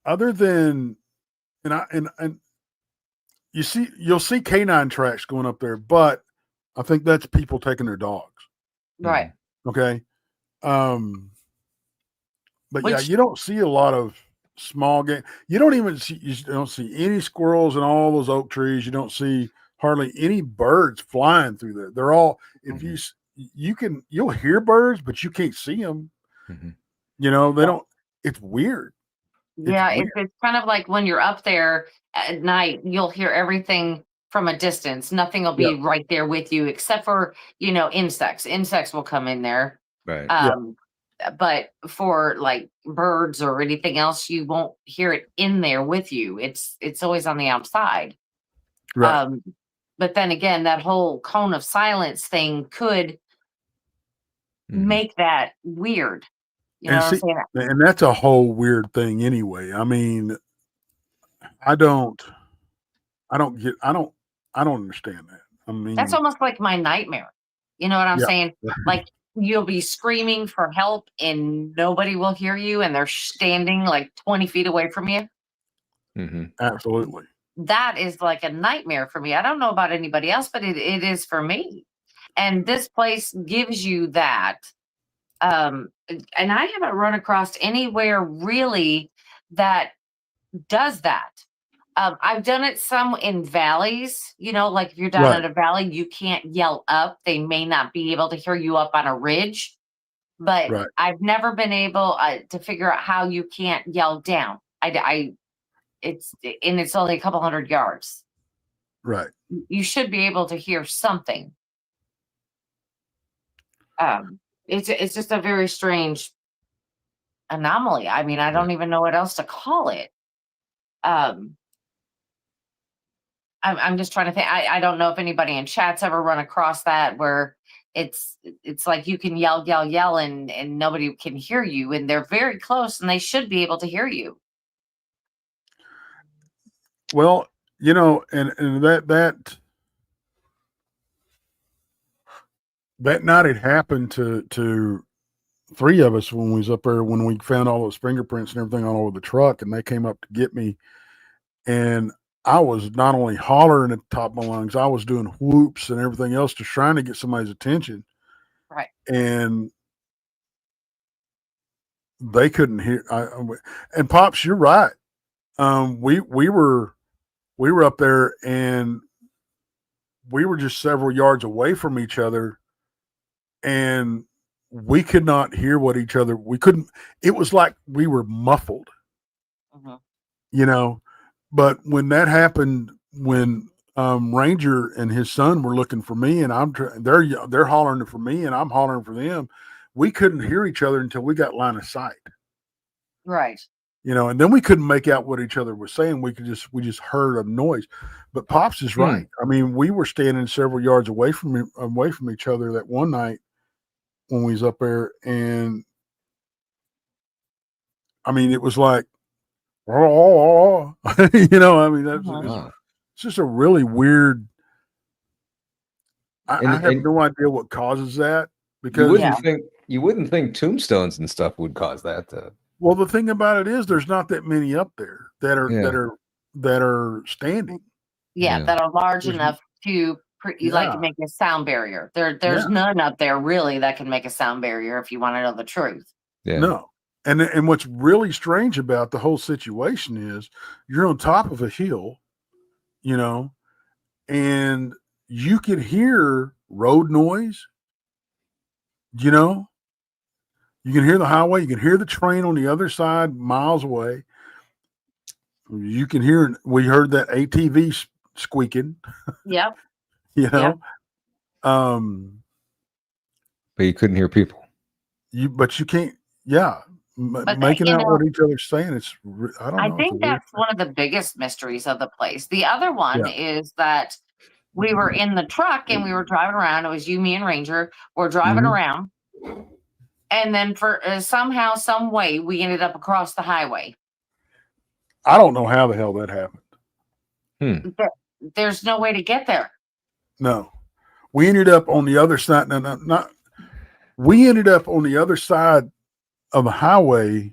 other than and you'll see canine tracks going up there, but I think that's people taking their dogs. Right. Okay. But you don't see a lot of small game. You don't see any squirrels in all those oak trees. You don't see hardly any birds flying through there. They're all, you'll hear birds, but you can't see them. They don't, it's weird. It's kind of like when you're up there at night, you'll hear everything from a distance. Nothing will be right there with you, except for, insects. Insects will come in there. Right. But for like birds or anything else, you won't hear it in there with you. It's always on the outside. Right. But then again, that whole cone of silence thing could make that weird. And that's a whole weird thing anyway. I mean, I don't understand that. I mean, that's almost like my nightmare. You know what I'm saying? Like, you'll be screaming for help and nobody will hear you, and they're standing like 20 feet away from you. Absolutely. That is like a nightmare for me. I don't know about anybody else, but it is for me. And this place gives you that. And I haven't run across anywhere really that does that. I've done it some in valleys, like if you're down in a valley, you can't yell up. They may not be able to hear you up on a ridge. but Right. I've never been able to figure out how you can't yell down. It's only a couple hundred yards. Right. You should be able to hear something. It's just a very strange anomaly. I mean, I don't even know what else to call it. I'm just trying to think. I don't know if anybody in chat's ever run across that where it's like you can yell and nobody can hear you, and they're very close and they should be able to hear you. Well, you know, and that night it happened to three of us when we was up there, when we found all those fingerprints and everything all over the truck, and they came up to get me, and I was not only hollering at the top of my lungs, I was doing whoops and everything else, just trying to get somebody's attention. Right. And they couldn't hear. And Pops, you're right. We were up there, and we were just several yards away from each other, and we could not hear what each other. We couldn't. It was like we were muffled, you know. But when that happened, when Ranger and his son were looking for me, and they're hollering for me, and I'm hollering for them, we couldn't hear each other until we got line of sight. Right. You know, and then we couldn't make out what each other was saying. We just heard a noise. But Pops is right. I mean, we were standing several yards away from each other that one night when we was up there, and I mean, it was like, oh, you know, I mean, it's just a really weird. I have no idea what causes that, because you wouldn't think tombstones and stuff would cause that. Well, the thing about it is, there's not that many up there that are standing. Yeah, that are large enough to make a sound barrier. There's none up there really that can make a sound barrier, if you want to know the truth. Yeah. No. And what's really strange about the whole situation is you're on top of a hill, you know, and you can hear road noise, you know. You can hear the highway. You can hear the train on the other side, miles away. You can hear. We heard that ATV squeaking. Yep. You know. Yep. But you couldn't hear people. But you can't. Yeah. Making out what each other's saying. I don't know. I think that's one of the biggest mysteries of the place. The other one is that we were in the truck and we were driving around. It was you, me, and Ranger. We're driving around. And then for somehow, some way, we ended up across the highway. I don't know how the hell that happened. There's no way to get there. No. We ended up on the other side. We ended up on the other side of the highway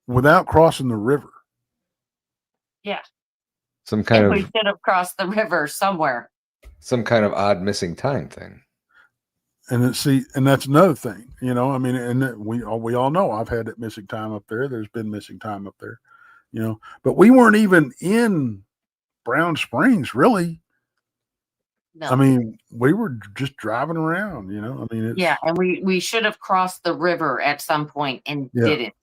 without crossing the river. Yeah. We should have crossed the river somewhere. Some kind of odd missing time thing. And that's another thing, you know. I mean, and we all know I've had that missing time up there. There's been missing time up there, you know. But we weren't even in Brown Springs, really. No. I mean, we were just driving around, you know. I mean, and we should have crossed the river at some point and didn't.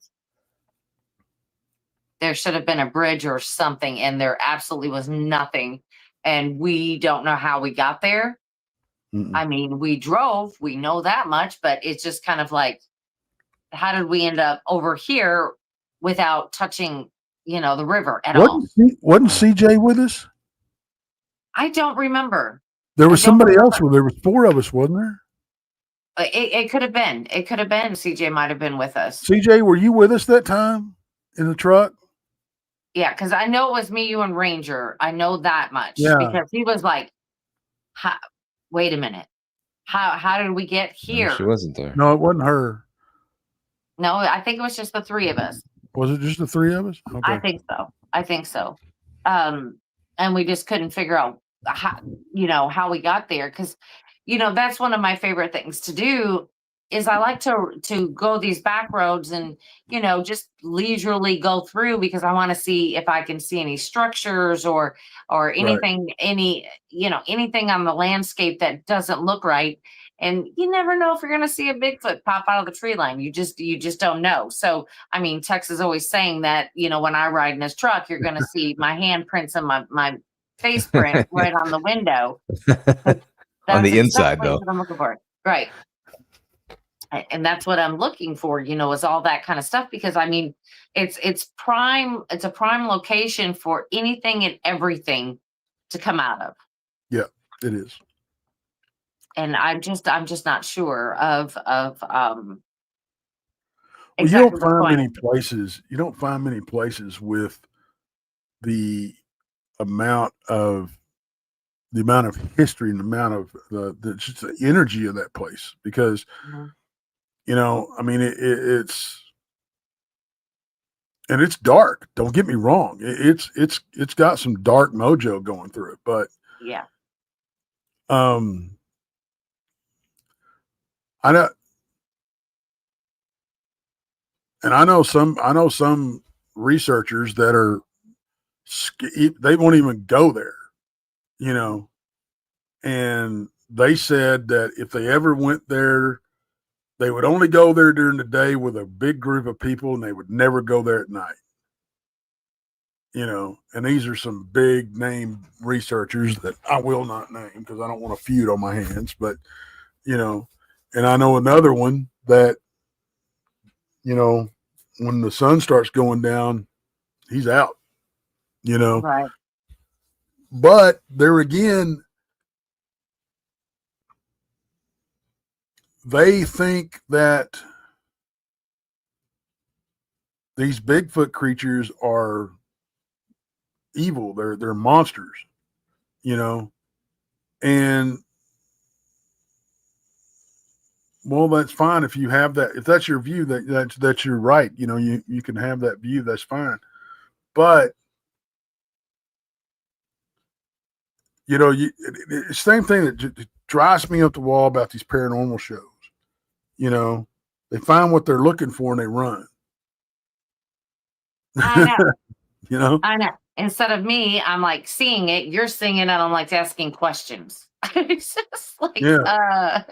There should have been a bridge or something, and there absolutely was nothing. And we don't know how we got there. I mean, we drove, we know that much, but it's just kind of like, how did we end up over here without touching, you know, the river at all? Wasn't CJ with us? I don't remember. There was somebody else. There was four of us, wasn't there? It could have been. It could have been. CJ might have been with us. CJ, were you with us that time in the truck? Yeah, because I know it was me, you, and Ranger. I know that much. Yeah. Because he was like, wait a minute. How did we get here? No, she wasn't there. No, it wasn't her. No, I think it was just the three of us. Was it just the three of us? Okay. I think so. And we just couldn't figure out how we got there. Because, you know, that's one of my favorite things to do is I like to go these back roads and, you know, just leisurely go through, because I want to see if I can see any structures or anything, anything on the landscape that doesn't look right. and you never know if you're going to see a Bigfoot pop out of the tree line. You just don't know. So, I mean, Tex is always saying that, when I ride in his truck, you're going to see my handprints and my face print right on the window. On the inside, exactly though. what I'm looking for. Right. And that's what I'm looking for, is all that kind of stuff, because I mean, it's a prime location for anything and everything to come out of. Yeah, it is. And I'm just not sure of Well, exactly you don't find many places with the amount of history and the amount of just the energy of that place, because I mean, it's dark. Don't get me wrong. It's got some dark mojo going through it, but yeah. I know some researchers that are they won't even go there, and they said that if they ever went there, they would only go there during the day with a big group of people, and they would never go there at night. And these are some big name researchers that I will not name because I don't want a feud on my hands, but, and I know another one that, when the sun starts going down, he's out, Right. But there again, they think that these Bigfoot creatures are evil. They're monsters, and well, that's fine if you have that. If that's your view, that's you're right. You can have that view. That's fine. But it's same thing that drives me up the wall about these paranormal shows. They find what they're looking for and they run. I know. know. I know. Instead of me, I'm like seeing it, you're seeing it, and I'm like asking questions. It's just like, I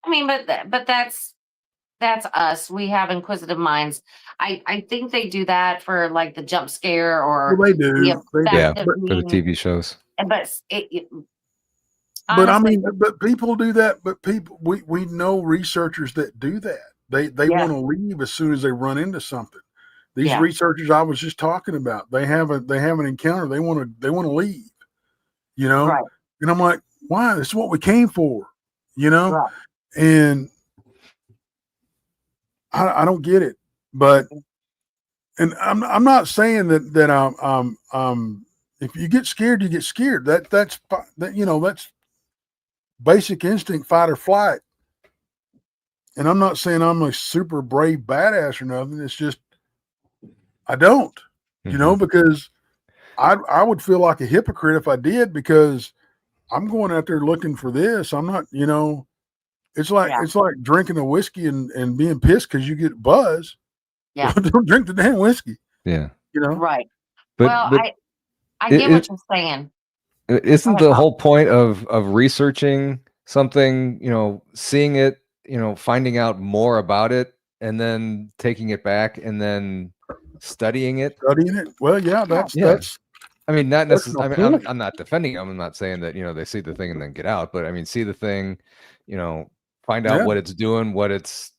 mean, but that's us. We have inquisitive minds. I think they do that for like the jump scare or Well, they do. For the TV shows. But but honestly, I mean, but people do that. But we know researchers that do that. They want to leave as soon as they run into something. These researchers I was just talking about, they have an encounter. They want to leave, right. And I'm like, why? This is what we came for, Right. And I don't get it. But and I'm not saying that if you get scared, you get scared. That's basic instinct, fight or flight. And I'm not saying I'm a super brave badass or nothing. It's just I don't, because I would feel like a hypocrite if I did, because I'm going out there looking for this. I'm not, it's like drinking a whiskey and being pissed because you get buzz. Yeah. Don't drink the damn whiskey. Yeah. Right. But, well, I get what you're saying. Isn't the whole point of researching something, seeing it, finding out more about it and then taking it back and then studying it? Well, yeah, that's I mean, not necessarily. I mean, I'm not defending them. I'm not saying that they see the thing and then get out, but I mean, see the thing, find out what it's doing, what it's,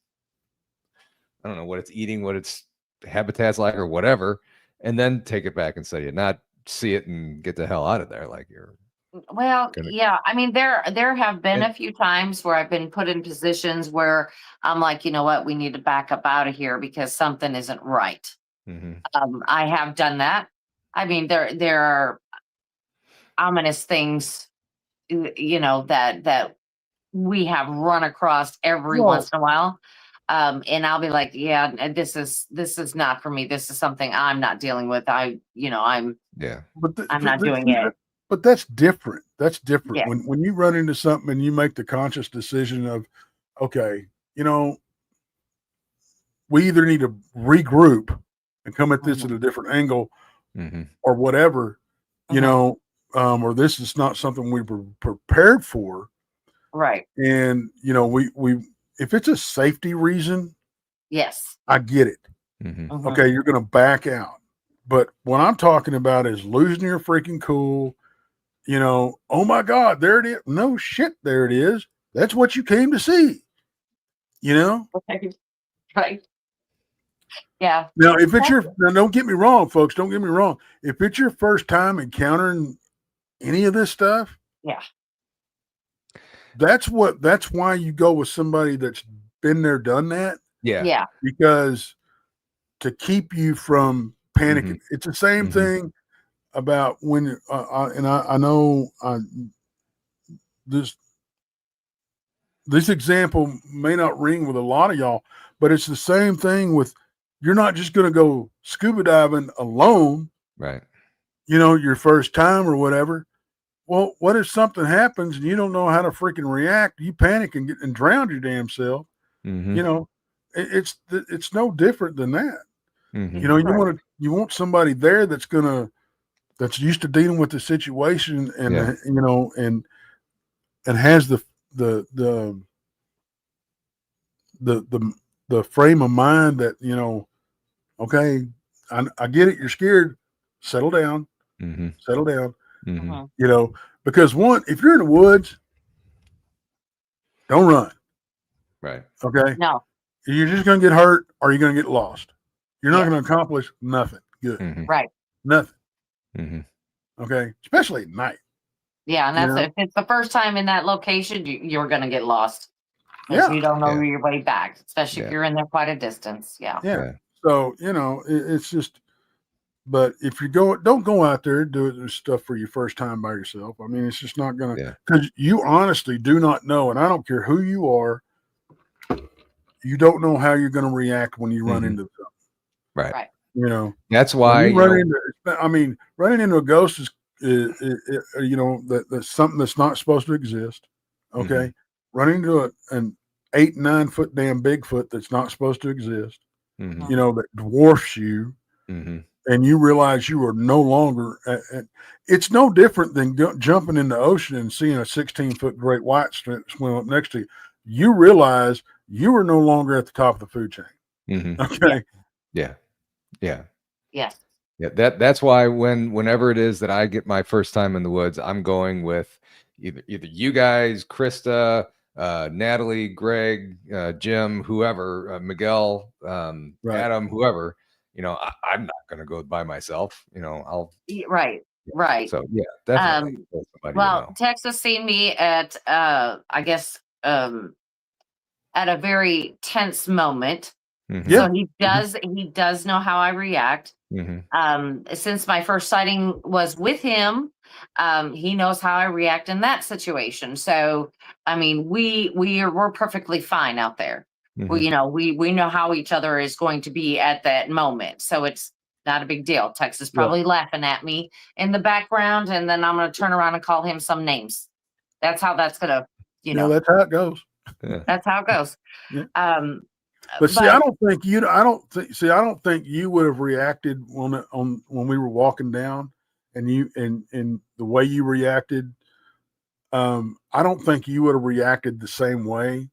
I don't know, what it's eating, what its habitat's like, or whatever, and then take it back and study it. Not see it and get the hell out of there like you're. Well, yeah. I mean, there have been a few times where I've been put in positions where I'm like, you know what, we need to back up out of here because something isn't right. Mm-hmm. I have done that. I mean, there are ominous things, that we have run across every once in a while. And I'll be like, yeah, this is not for me. This is something I'm not dealing with. I'm not doing it. But that's different. That's different. Yeah. When you run into something and you make the conscious decision of, okay, we either need to regroup and come at this at a different angle, or whatever, or this is not something we were prepared for. Right. And we if it's a safety reason, Yes. I get it. Mhm. Okay, you're going to back out. But what I'm talking about is losing your freaking cool. Oh my God, there it is. No shit, there it is. That's what you came to see. Right. Yeah. Now, if it's now, don't get me wrong, folks. Don't get me wrong. If it's your first time encountering any of this stuff, Yeah. that's why you go with somebody that's been there, done that. Yeah. Yeah. Because to keep you from panicking, it's the same thing about when I know this example may not ring with a lot of y'all, but it's the same thing with you're not just going to go scuba diving alone, right? Your first time or whatever. Well, what if something happens and you don't know how to freaking react? You panic and drown your damn self. It's no different than that. You want somebody there that's used to dealing with the situation and and has the frame of mind that okay, I get it, you're scared, settle down. Because one, if you're in the woods, don't run. Right. Okay. No. You're just going to get hurt or you're going to get lost. You're not going to accomplish nothing good. Right. Nothing. Okay. Especially at night. Yeah. And if it's the first time in that location, you're going to get lost. Because you don't know your way back, especially if you're in there quite a distance. Yeah. Yeah. So, it's just, but if you don't go out there and do this stuff for your first time by yourself. I mean, it's just not going to, because you honestly do not know. And I don't care who you are. You don't know how you're going to react when you run into something. Right. That's why running into a ghost is that's something that's not supposed to exist. Okay. Running into an 8-9 foot damn Bigfoot that's not supposed to exist, that dwarfs you, and you realize you are no longer. It's no different than jumping in the ocean and seeing a 16-foot great white swim up next to you. You realize you are no longer at the top of the food chain. Okay. Yeah. Yes. Yeah. That's why whenever it is that I get my first time in the woods, I'm going with either you guys, Krista, Natalie, Greg, Jim, whoever, Miguel, Adam, whoever. I'm not going to go by myself. I'll. Right. So yeah, definitely. Well, Texas seen me at I guess at a very tense moment. So he does know how I react. Since my first sighting was with him, he knows how I react in that situation. So I mean, we're perfectly fine out there. We know how each other is going to be at that moment. So it's not a big deal. Texas probably laughing at me in the background, and then I'm going to turn around and call him some names. That's how that's going to, that's how it goes. That's how it goes. Yeah. But see, I don't think you would have reacted on when we were walking down, and the way you reacted. I don't think you would have reacted the same way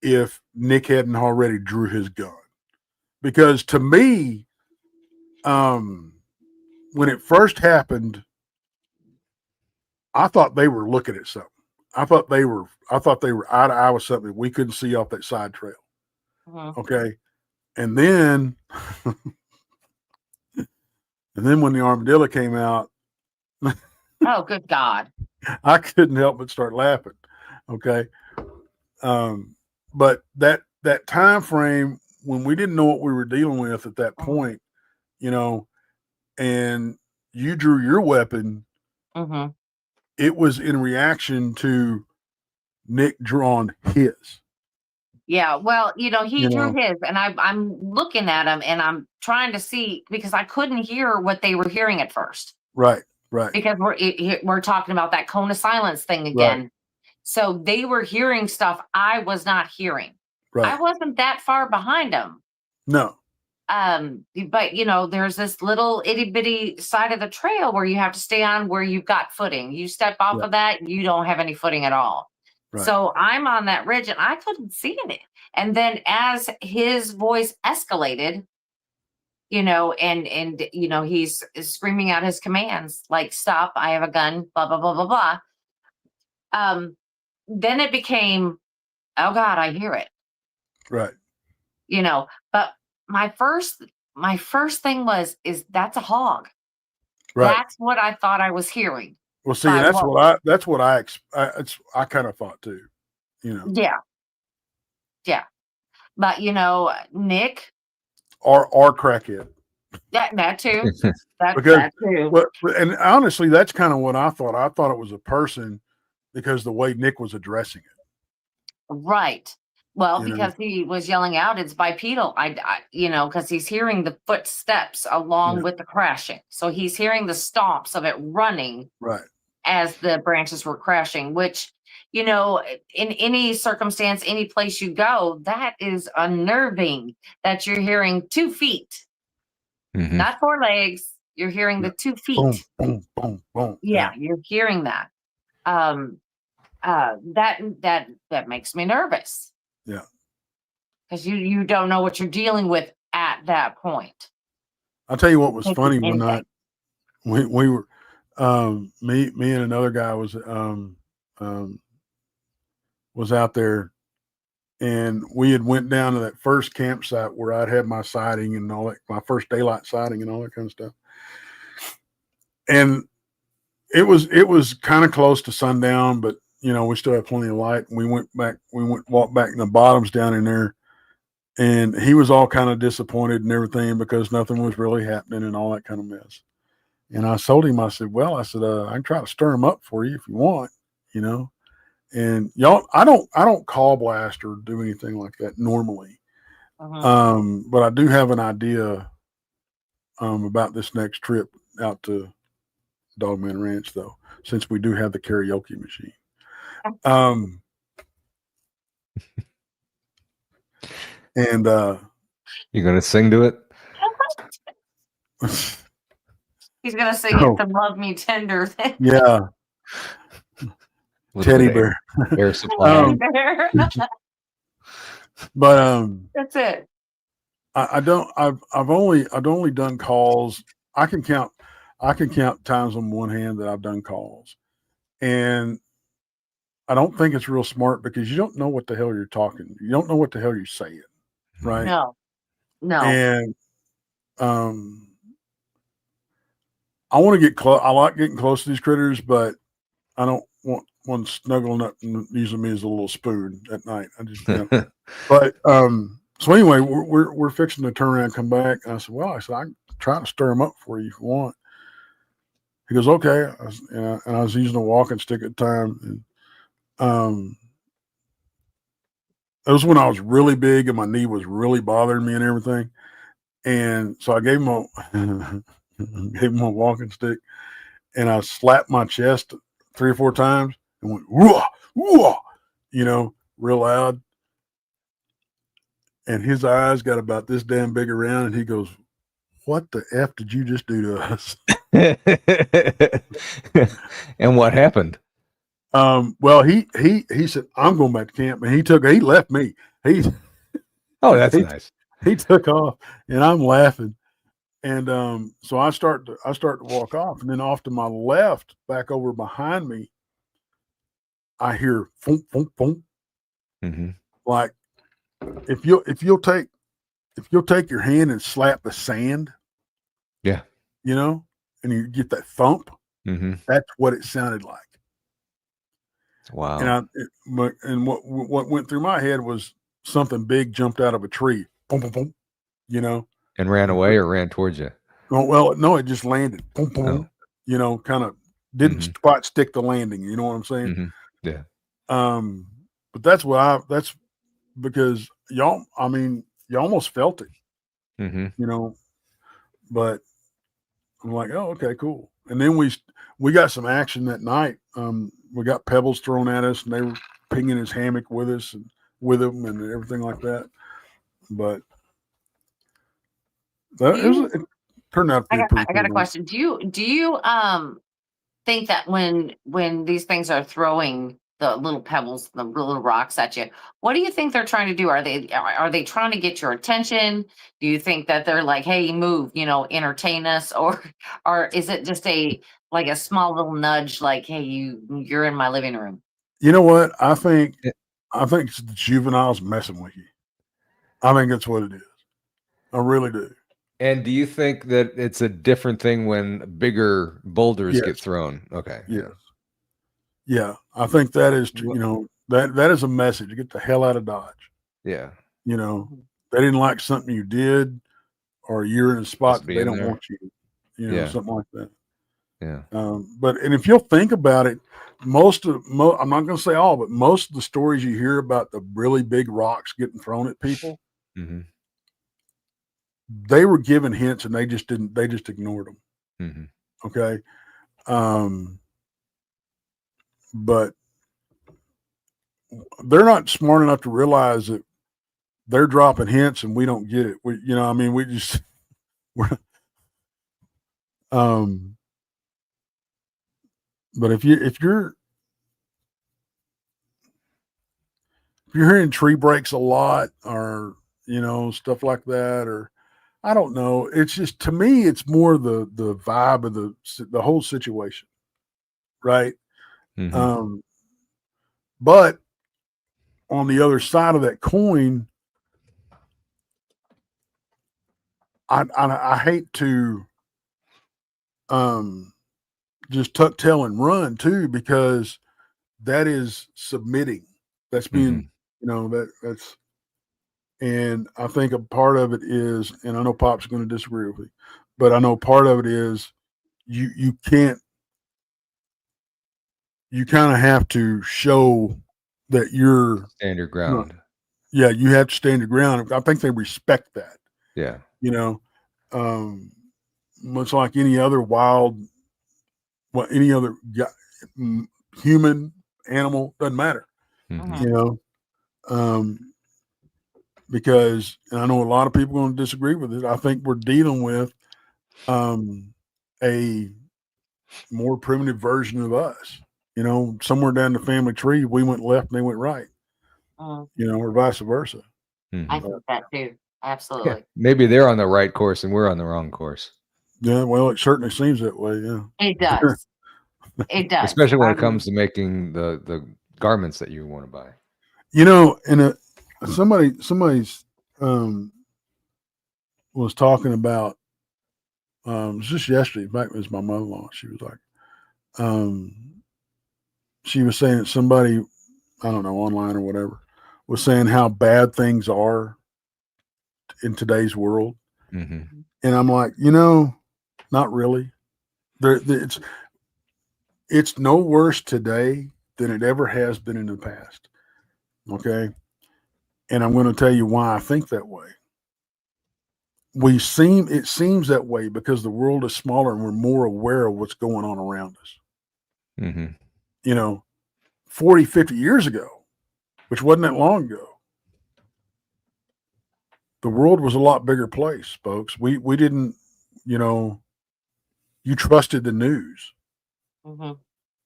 if Nick hadn't already drew his gun, because to me, when it first happened, I thought they were looking at something. I thought they were eye to eye with something we couldn't see off that side trail. Okay. And then when the armadillo came out, oh, good God, I couldn't help but start laughing. Okay. But that time frame when we didn't know what we were dealing with at that point, and you drew your weapon, it was in reaction to Nick drawing his. Yeah, well, he drew his, and I'm looking at him, and I'm trying to see, because I couldn't hear what they were hearing at first. Right. Because we're talking about that cone of silence thing again. Right. So they were hearing stuff I was not hearing. Right. I wasn't that far behind them. No. But there's this little itty bitty side of the trail where you have to stay on where you've got footing. You step off of that, you don't have any footing at all. So I'm on that ridge and I couldn't see it. And then as his voice escalated, and he's screaming out his commands like, stop, I have a gun, blah, blah, blah, blah, blah. Then it became, oh God, I hear it. Right. But my first thing is that's a hog. Right. That's what I thought I was hearing. Well, see, and that's what I kind of thought too, Yeah. Yeah. But Nick. Or crackhead. That too. That too. Well, and honestly, that's kind of what I thought. I thought it was a person because the way Nick was addressing it. Right. Well, because he was yelling out, it's bipedal. Because he's hearing the footsteps along with the crashing. So he's hearing the stomps of it running as the branches were crashing, which, in any circumstance, any place you go, that is unnerving that you're hearing 2 feet, not 4 legs. You're hearing the 2 feet. Boom, boom, boom, boom. Yeah, you're hearing that. That makes me nervous. Yeah. Because you don't know what you're dealing with at that point. I'll tell you what was funny one night. We were me and another guy was out there, and we had went down to that first campsite where I'd had my sighting and all that, my first daylight sighting and all that kind of stuff. And it was kind of close to sundown, but we still had plenty of light. And we walked back in the bottoms down in there, and he was all kind of disappointed and everything because nothing was really happening and all that kind of mess. And I told him, I said, I can try to stir him up for you if you want, and y'all, I don't call blast or do anything like that normally. But I do have an idea, about this next trip out to Dogman Ranch though, since we do have the karaoke machine. And you're gonna sing to it? He's gonna sing it to Love Me Tender. Yeah. Teddy bear. Bear supply. But that's it. I've only done calls. I can count times on one hand that I've done calls. And I don't think it's real smart because you don't know what the hell you're talking. You don't know what the hell you're saying. Right? No. And I want to get close. I like getting close to these critters, but I don't want one snuggling up and using me as a little spoon at night. I just, but so anyway, we're fixing to turn around and come back. And I said, I can try to stir them up for you if you want. He goes, okay. And I was using a walking stick at the time. And it was when I was really big and my knee was really bothering me and everything. And so I gave him a walking stick, and I slapped my chest 3 or 4 times and went, whoa, whoa, real loud. And his eyes got about this damn big around, and he goes, what the F did you just do to us? And what happened? Well, he said, I'm going back to camp, and he left me. That's nice. He took off, and I'm laughing. And so I start to walk off, and then off to my left, back over behind me, I hear thump, thump, thump. Mm-hmm. Like if you'll take your hand and slap the sand, and you get that thump, that's what it sounded like. Wow. And what went through my head was something big jumped out of a tree, boom, boom, boom, and ran away or ran towards you. Oh, well, no, it just landed, boom, boom, kind of didn't spot stick the landing. You know what I'm saying? Yeah. But that's because y'all almost felt it, but I'm like, oh, okay, cool. And then we got some action that night. We got pebbles thrown at us, and they were pinging his hammock with us and with him and everything like that. But it turned out to be I got a question. Do you think that when these things are throwing the little pebbles, the little rocks at you. What do you think they're trying to do? Are they trying to get your attention? Do you think that they're like, hey, move, entertain us, or is it just a small little nudge, like, hey, you're in my living room? You know what? I think it's the juveniles messing with you. I think that's what it is. I really do. And do you think that it's a different thing when bigger boulders get thrown? Okay. Yes. Yeah. I think that is, that is a message. Get the hell out of Dodge. Yeah. They didn't like something you did, or you're in a spot that they don't want you, something like that. Yeah. And if you'll think about it, I'm not going to say all, but most of the stories you hear about the really big rocks getting thrown at people, they were given hints and they just ignored them. Okay. But they're not smart enough to realize that they're dropping hints and we don't get it. But if you're hearing tree breaks a lot, or stuff like that, or I don't know, it's just, to me, it's more the vibe of the whole situation, right? But on the other side of that coin, I hate to just tuck tail and run too, because that is submitting. That's being, that's, and I think a part of it is, and I know Pop's going to disagree with me, but I know part of it is you kind of have to show that you're stand your ground. Yeah, you have to stand your ground. I think they respect that. Yeah. Much like any other any other human, animal, doesn't matter. Because, and I know a lot of people are going to disagree with it, I think we're dealing with a more primitive version of us. Somewhere down the family tree, we went left and they went right. Or vice versa. I think that too. Absolutely. Yeah. Maybe they're on the right course and we're on the wrong course. Yeah, well, it certainly seems that way. Yeah, it does. It does, especially when it comes to making the garments that you want to buy. And somebody's was talking about, it was just yesterday. In fact, it was my mother-in-law. She was like, she was saying that somebody, I don't know, online or whatever, was saying how bad things are in today's world. And I'm like, not really. It's no worse today than it ever has been in the past. Okay. And I'm going to tell you why I think that way. It seems that way because the world is smaller and we're more aware of what's going on around us. 40, 50 years ago, which wasn't that long ago, the world was a lot bigger place, folks. We didn't, you trusted the news.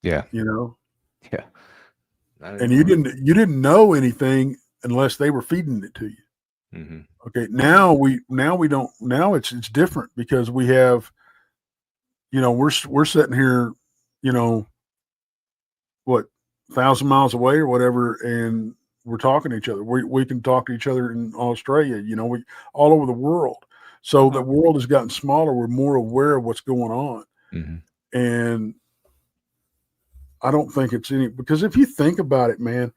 Yeah. Yeah. And know. you didn't know anything unless they were feeding it to you. Okay. Now we don't, now it's different because we have, we're sitting here, 1,000 miles away or whatever, and we're talking to each other. We can talk to each other in Australia, we all over the world. So the world has gotten smaller. We're more aware of what's going on. And I don't think it's because if you think about it, man,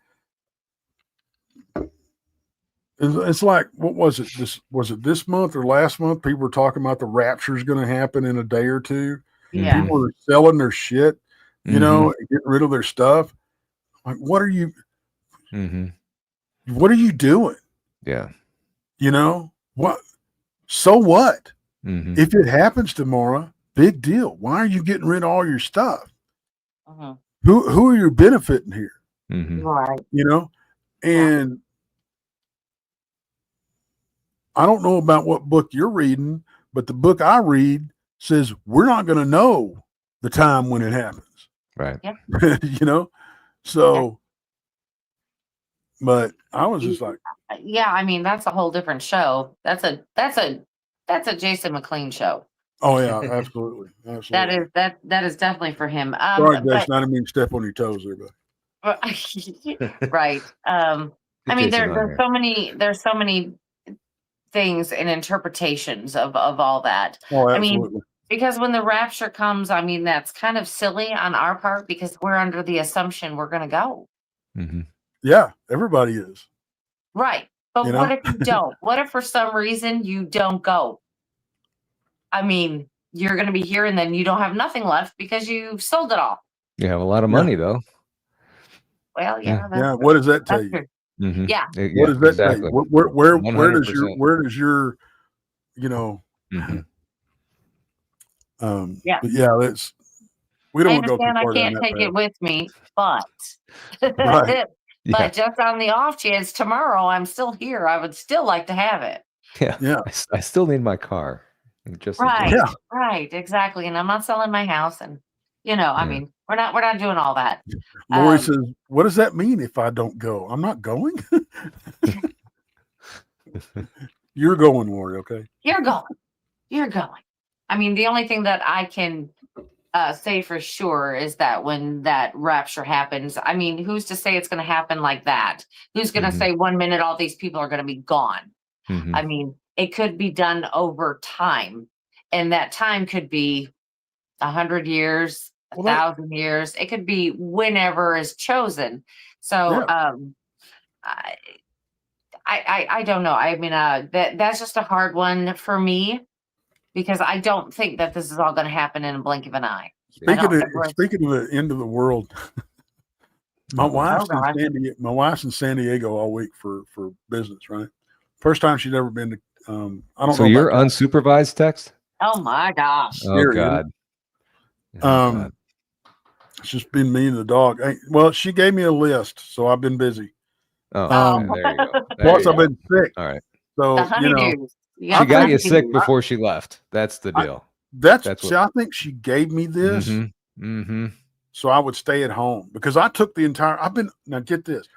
it's like, what was it? Was it this month or last month? People were talking about the rapture is going to happen in a day or two. Yeah. People are selling their shit, getting rid of their stuff. Like, what are you doing? Yeah. What? So what? If it happens tomorrow, big deal. Why are you getting rid of all your stuff? Who are you benefiting here? Right. And I don't know about what book you're reading, but the book I read says we're not going to know the time when it happens. Right. Yeah. So But I was just like, yeah, I mean, that's a whole different show. That's a Jason McLean show. oh yeah, absolutely, absolutely. That is definitely for him. Sorry, But Jason, I didn't mean to step on your toes there, but right. I mean, there's so many things and interpretations of all that. oh, I mean, absolutely. because when the rapture comes, I mean, that's kind of silly on our part because we're under the assumption we're going to go. Yeah, everybody is. Right. But You know? what if you don't? What if for some reason you don't go? I mean, you're going to be here and then you don't have nothing left because you sold it all. You have a lot of money though. Well, yeah. Yeah. What does that tell you? Yeah. What does that tell you? Where does 100%. your you know? Yeah. But yeah, that's we don't I want to go too understand I far down can't that take path. it with me, but Right. but just on the off chance tomorrow I'm still here, I would still like to have it. Yeah. I still need my car. Just Right. Yeah. Right. Exactly. And I'm not selling my house, and I mean, we're not doing all that. Lori says, "What does that mean if I don't go? I'm not going." You're going, Lori. Okay. You're going. I mean, the only thing that I can say for sure is that when that rapture happens, I mean, who's to say it's going to happen like that? Who's going to say 1 minute all these people are going to be gone? I mean, it could be done over time, and that time could be 100 years, 1,000 years. It could be whenever is chosen. So, I don't know. I mean, that's just a hard one for me because I don't think that this is all going to happen in a blink of an eye. Speaking of the end of the world, my wife's in San Diego all week for business. Right, first time she's ever been to. I don't know. So you're unsupervised text? Oh my gosh! Oh God. It's just been me and the dog. Well, she gave me a list, so I've been busy. Oh, there you go. Plus, I've been sick. All right. So she got you sick before she left. That's the deal. I think she gave me this, so I would stay at home because I took the entire. Now get this,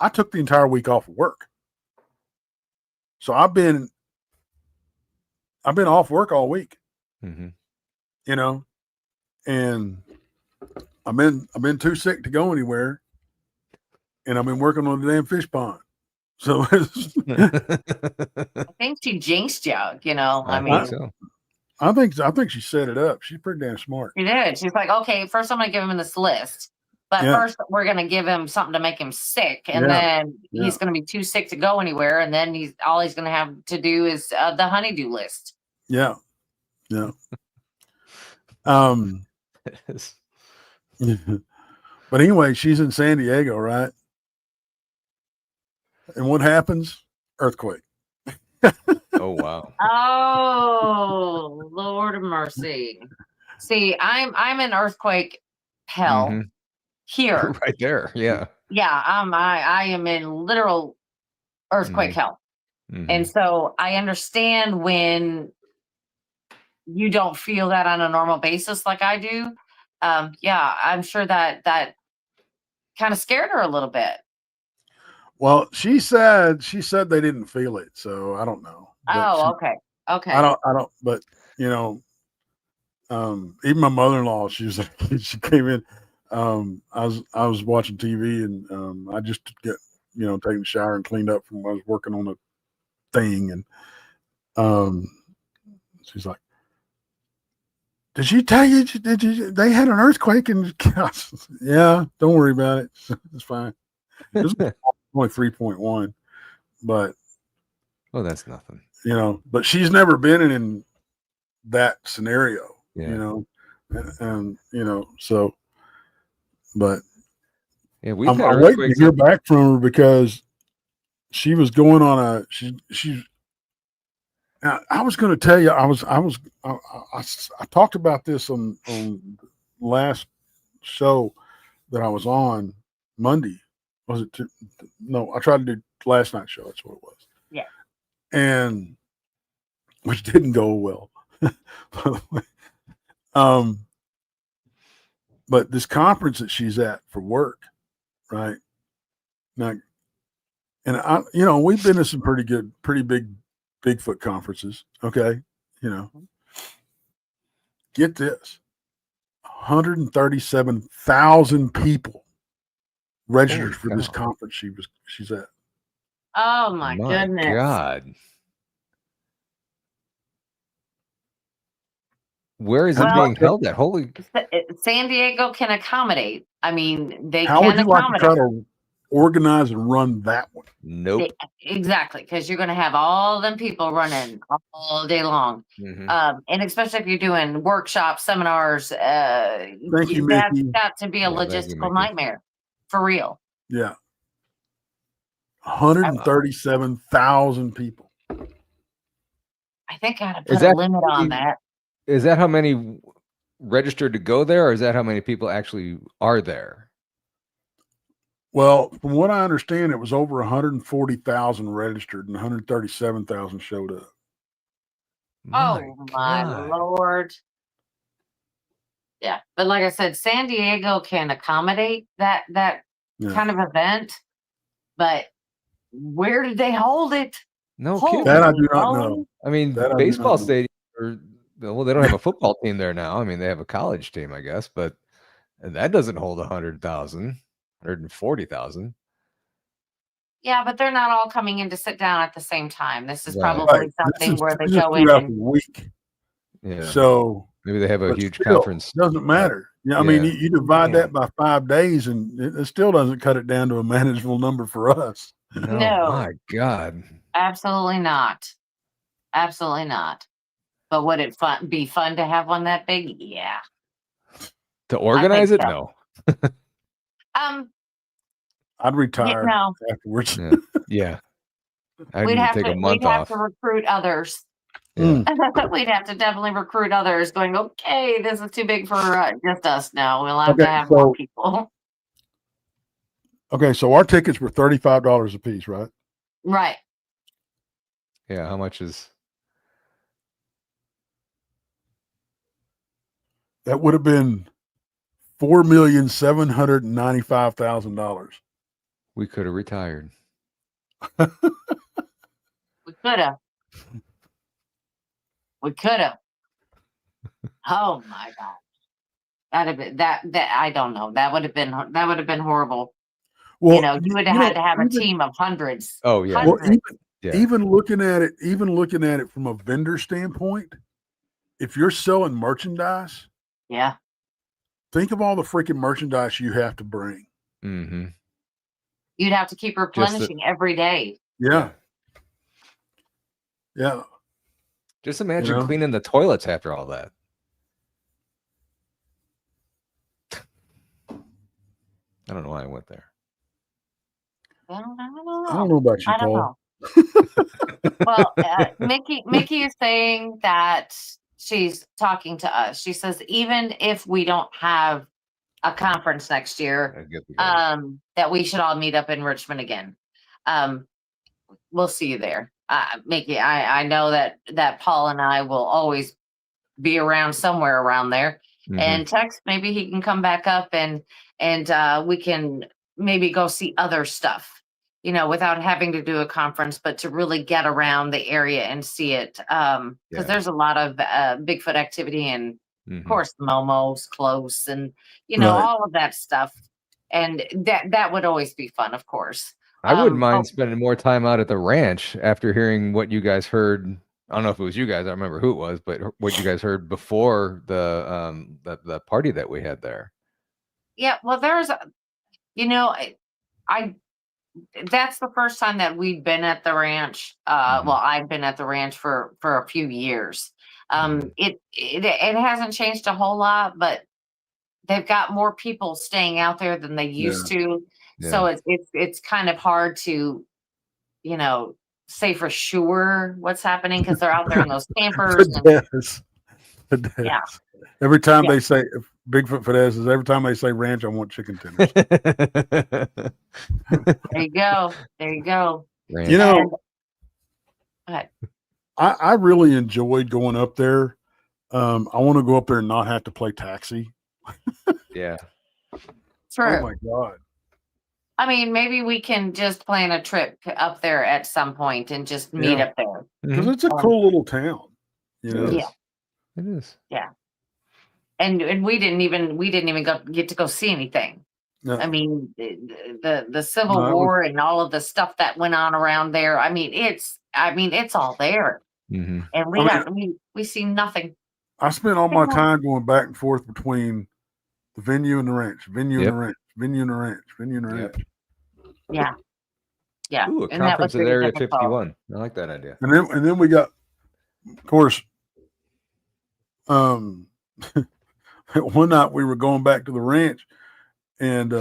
I took the entire week off of work, so I've been off work all week. You know, and I've been too sick to go anywhere, and I've been working on the damn fish pond. So I think she jinxed you. I mean, so. I think she set it up. She's pretty damn smart. She did. She's like, okay, first I'm gonna give him this list, but first we're gonna give him something to make him sick, and then he's gonna be too sick to go anywhere, and then he's gonna have to do is the honeydew list. Yeah. But anyway, she's in San Diego, right? And what happens? Earthquake. Oh wow. Oh, Lord of mercy. See, I'm in earthquake hell here. Right there. Yeah. Yeah, I am in literal earthquake hell. And so I understand when you don't feel that on a normal basis like I do. I'm sure that kind of scared her a little bit. Well, she said they didn't feel it, so I don't know. Okay. I don't. But even my mother-in-law, she was like, she came in. I was watching TV and I just get taking a shower and cleaned up from when I was working on a thing, and she's like, "Did she tell you? They had an earthquake?" And yeah, don't worry about it. It's fine. It was only 3.1, but that's nothing. But she's never been in that scenario. Yeah. And so. But I'm waiting to hear back from her because she was going on she's. Now, I was going to tell you, I talked about this on last show that I was on Monday. Was it? No, I tried to do last night's show. That's what it was. Yeah. And which didn't go well. But this conference that she's at for work, right? Now, And we've been to some pretty big Bigfoot conferences. Okay. Get this, 137,000 people registered for this conference she's at. Oh my goodness. God. Where is it being held at? Holy. San Diego can accommodate. I mean, they How can would you like to accommodate. try to organize and run that one? Nope. Exactly, because you're going to have all them people running all day long. And especially if you're doing workshops, seminars, Thank you, that's Mickey. got to be a logistical nightmare for real. Yeah. 137,000 people. I think I got to put a limit on that. Is that how many registered to go there, or is that how many people actually are there? Well, from what I understand, it was over 140,000 registered and 137,000 showed up. My Lord. Yeah. But like I said, San Diego can accommodate that kind of event. But where did they hold it? No kidding. That I do not know. I mean, baseball stadium, they don't have a football team there now. I mean, they have a college team, I guess, but that doesn't hold 100,000, 140,000. Yeah, but they're not all coming in to sit down at the same time. This is probably something where they go in throughout the week. Yeah. So maybe they have a huge conference. Doesn't matter. Yeah, I mean, you divide that by 5 days, and it still doesn't cut it down to a manageable number for us. No. My God. Absolutely not. Absolutely not. But would it be fun to have one that big? Yeah. To organize it? No. I'd retire afterwards. Yeah. I need to take a month off. We'd have to recruit others. Yeah. We'd have to definitely recruit others going, okay, this is too big for just us now. We'll have to have more people. Okay, so our tickets were $35 a piece, right? Right. Yeah, how much is... That would have been $4,795,000. We could have retired. We could have. Oh my God. That'd have been that I don't know. That would have been horrible. Well, you would have had to have a team of hundreds. Oh yeah. Hundreds. Well, even looking at it from a vendor standpoint, if you're selling merchandise, think of all the freaking merchandise you have to bring. Mm-hmm. You'd have to keep replenishing every day. Yeah. Yeah. Just imagine cleaning the toilets after all that. I don't know why I went there. I don't know about you, Paul. Well, Mickey is saying that she's talking to us. She says, even if we don't have a conference next year, that we should all meet up in Richmond again. We'll see you there. Mickey, I know that Paul and I will always be around somewhere around there. Mm-hmm. And Tex, maybe he can come back up and we can maybe go see other stuff, without having to do a conference, but to really get around the area and see it. Because there's a lot of Bigfoot activity and of course Momo's close and all of that stuff. And that would always be fun, of course. I wouldn't mind spending more time out at the ranch after hearing what you guys heard. I don't know if it was you guys. I don't remember who it was, but what you guys heard before the party that we had there. Yeah, well, there's, that's the first time that we've been at the ranch. Well, I've been at the ranch for a few years. It hasn't changed a whole lot, but they've got more people staying out there than they used to. Yeah. So it's kind of hard to, say for sure what's happening because they're out there in those campers. Yeah. Every time they say Bigfoot Fidesz, every time they say ranch, I want chicken tenders. There you go. Ranch. I really enjoyed going up there. I want to go up there and not have to play taxi. Yeah. True. Oh my God. I mean, maybe we can just plan a trip up there at some point and just meet Yeah. up there. Because it's a cool little town. You know? Yeah. It is. Yeah. And we didn't even get to go see anything. No. I mean, the Civil No, it was- War and all of the stuff that went on around there. I mean, it's all there, Mhm. and we see nothing. I spent all my time going back and forth between the venue and the ranch, venue and Yep. the ranch, venue and the ranch, venue and the Yep. ranch. Yeah. Yeah. Ooh, a and that was conference at very Area difficult. 51. I like that idea. And then we got, of course, one night we were going back to the ranch, and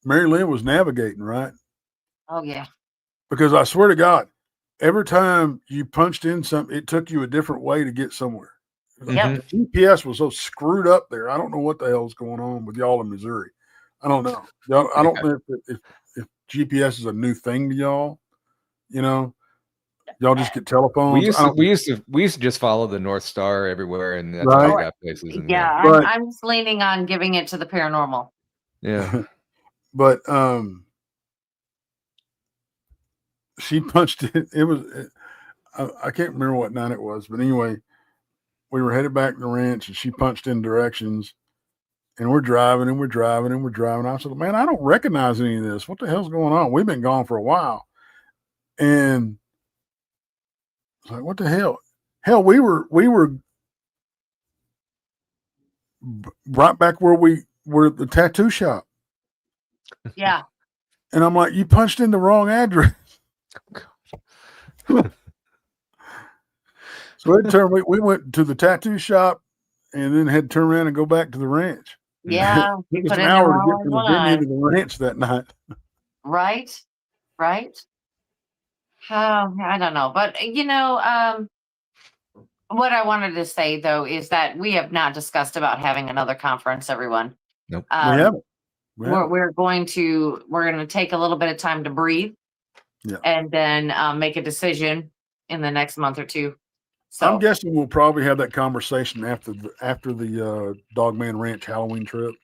Mary Lynn was navigating, right? Oh yeah. Because I swear to God, every time you punched in something, it took you a different way to get somewhere. Yep. The GPS was so screwed up there. I don't know what the hell's going on with y'all in Missouri. I don't know. I don't know if GPS is a new thing to y'all. You know, y'all just get telephones. We used to just follow the North Star everywhere, and that's Right. how we got places. And, Yeah. Right. I'm just leaning on giving it to the paranormal. Yeah. But she punched it. It was I can't remember what night it was, but anyway, we were headed back to the ranch, and she punched in directions, and we're driving and we're driving and we're driving. I said, "Man, I don't recognize any of this. What the hell's going on? We've been gone for a while." And I was like, "What the hell? Hell, we were right back where we were at the tattoo shop." Yeah. And I'm like, "You punched in the wrong address." So we went to the tattoo shop, and then had to turn around and go back to the ranch. Yeah. It You was put an in the hour to get wrong from the venue to one. the ranch that night. Right. Right. I don't know. But what I wanted to say though is that we have not discussed about having another conference, everyone. Nope. We haven't. We're going to take a little bit of time to breathe. Yeah. And then make a decision in the next month or two. So I'm guessing we'll probably have that conversation after the Dogman Ranch Halloween trip.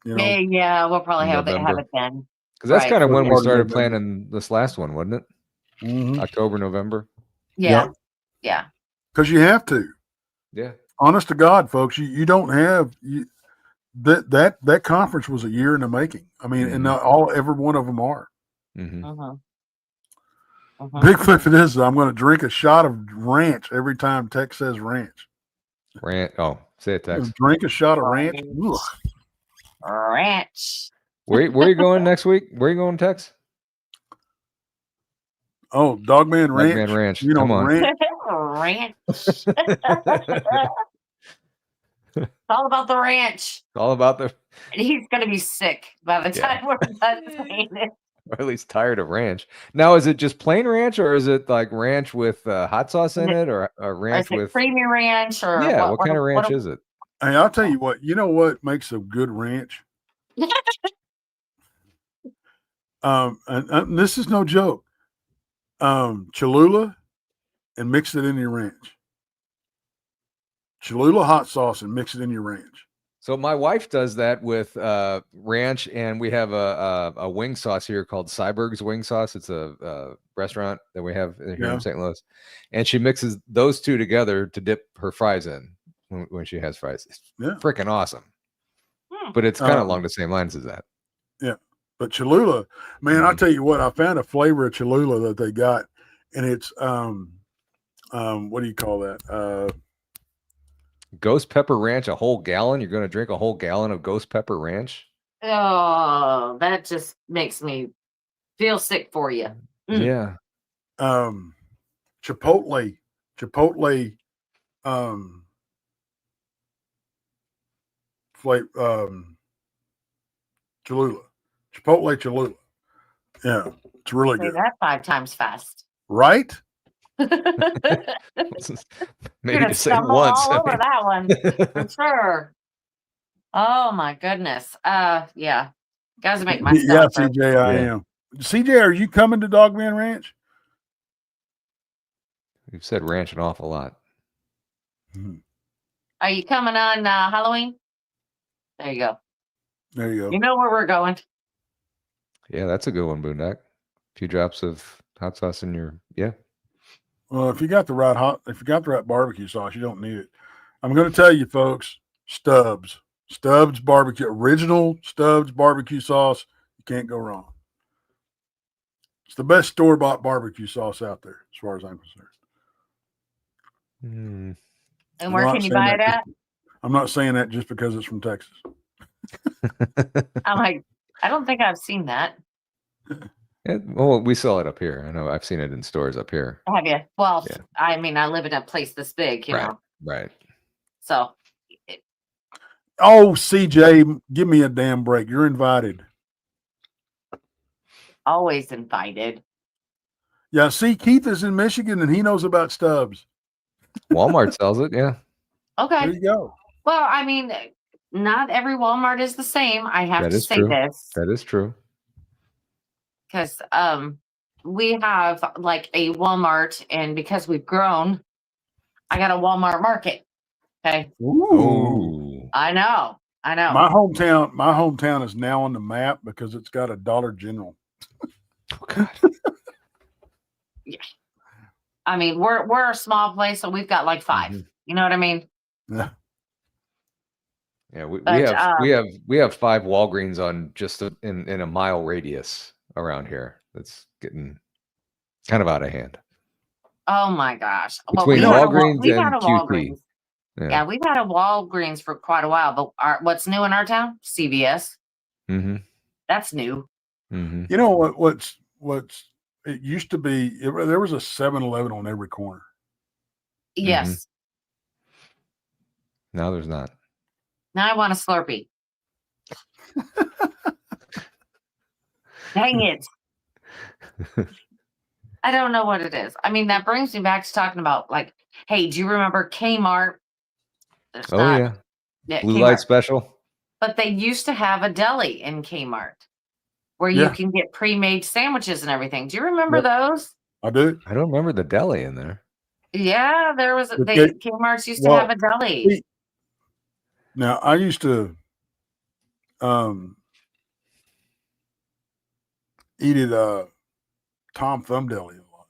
You know, yeah, we'll probably have November. it then. Because that's Right. kind of when we Part of started November. planning this last one, wasn't it? Mhm. October, November. Yeah. Yeah. Because you have to. Yeah. Honest to God, folks, you don't have that conference was a year in the making. I mean, and every one of them are. Mm-hmm. Bigfoot for this. I'm going to drink a shot of ranch every time Tex says ranch. Ranch. Oh, say it, Tex. Drink a shot of ranch. Ugh. Ranch. Where are you going next week? Where are you going, Tex? Oh, Dogman Ranch. Dogman Ranch. You know, Come on. Ranch. It's all about the ranch. All about the, And he's gonna be sick by the time we're done saying it. or at least tired of ranch. Now, is it just plain ranch, or is it like ranch with hot sauce in it, or a ranch Is it with creamy ranch or what kind of ranch is it? Hey, I'll tell you what. You know what makes a good ranch? And this is no joke. Cholula, and mix it in your ranch. Cholula hot sauce and mix it in your ranch. So my wife does that with ranch, and we have a wing sauce here called Cyberg's Wing Sauce. It's a restaurant that we have here in St. Louis, and she mixes those two together to dip her fries in when she has fries. It's freaking awesome. But it's kind of along the same lines as that. Yeah. But Cholula, man, I'll tell you what, I found a flavor of Cholula that they got, and it's what do you call that? Ghost Pepper Ranch, a whole gallon. You're going to drink a whole gallon of Ghost Pepper Ranch? Oh, that just makes me feel sick for you. Yeah. Chipotle, Cholula. Yeah, it's really Say good. that 5 times fast. Right? Maybe just say it once. All over that one for sure. Oh my goodness. Yeah. Guys make my Yeah, stomach. CJ, I am. CJ, are you coming to Dogman Ranch? You've said ranch an awful lot. Are you coming on Halloween? There you go. There you go. You know where we're going. Yeah, that's a good one, Boondock. A few drops of hot sauce in your Well, if you got the right barbecue sauce, you don't need it. I'm going to tell you, folks, Stubbs barbecue, original Stubbs barbecue sauce. You can't go wrong. It's the best store-bought barbecue sauce out there, as far as I'm concerned. And where can you buy it at? I'm not saying that just because it's from Texas. I'm like, I don't think I've seen that. Well, we sell it up here. I know I've seen it in stores up here. Have you? Well, yeah. I mean, I live in a place this big, you know. Right. So. Oh, CJ, give me a damn break. You're invited. Always invited. Yeah, see, Keith is in Michigan and he knows about Stubbs. Walmart sells it, yeah. There Okay. you go. Well, I mean, not every Walmart is the same. I have to say this. That is true. Because we have like a Walmart, and because we've grown, I got a Walmart market. Okay. Ooh. I know. My hometown is now on the map because it's got a Dollar General. Oh God. Yeah. I mean, we're a small place, so we've got like 5. Mm-hmm. You know what I mean? Yeah. Yeah, we have 5 Walgreens on just in a mile radius around here. That's getting kind of out of hand. Oh my gosh! Between Walgreens and QT. Walgreens. Yeah, we've had a Walgreens for quite a while. But what's new in our town? CVS. Mm-hmm. That's new. Mm-hmm. You know what's it used to be? There was a 7-Eleven on every corner. Yes. Mm-hmm. Now there's not. Now I want a Slurpee. Dang it. I don't know what it is. I mean, that brings me back to talking about, like, hey, do you remember Kmart? Yeah. Blue Light Special. But they used to have a deli in Kmart where you can get pre-made sandwiches and everything. Do you remember those? I do. I don't remember the deli in there. Yeah, there was. Kmart's used to have a deli. Now, I used to eat at Tom Thumb Deli a lot.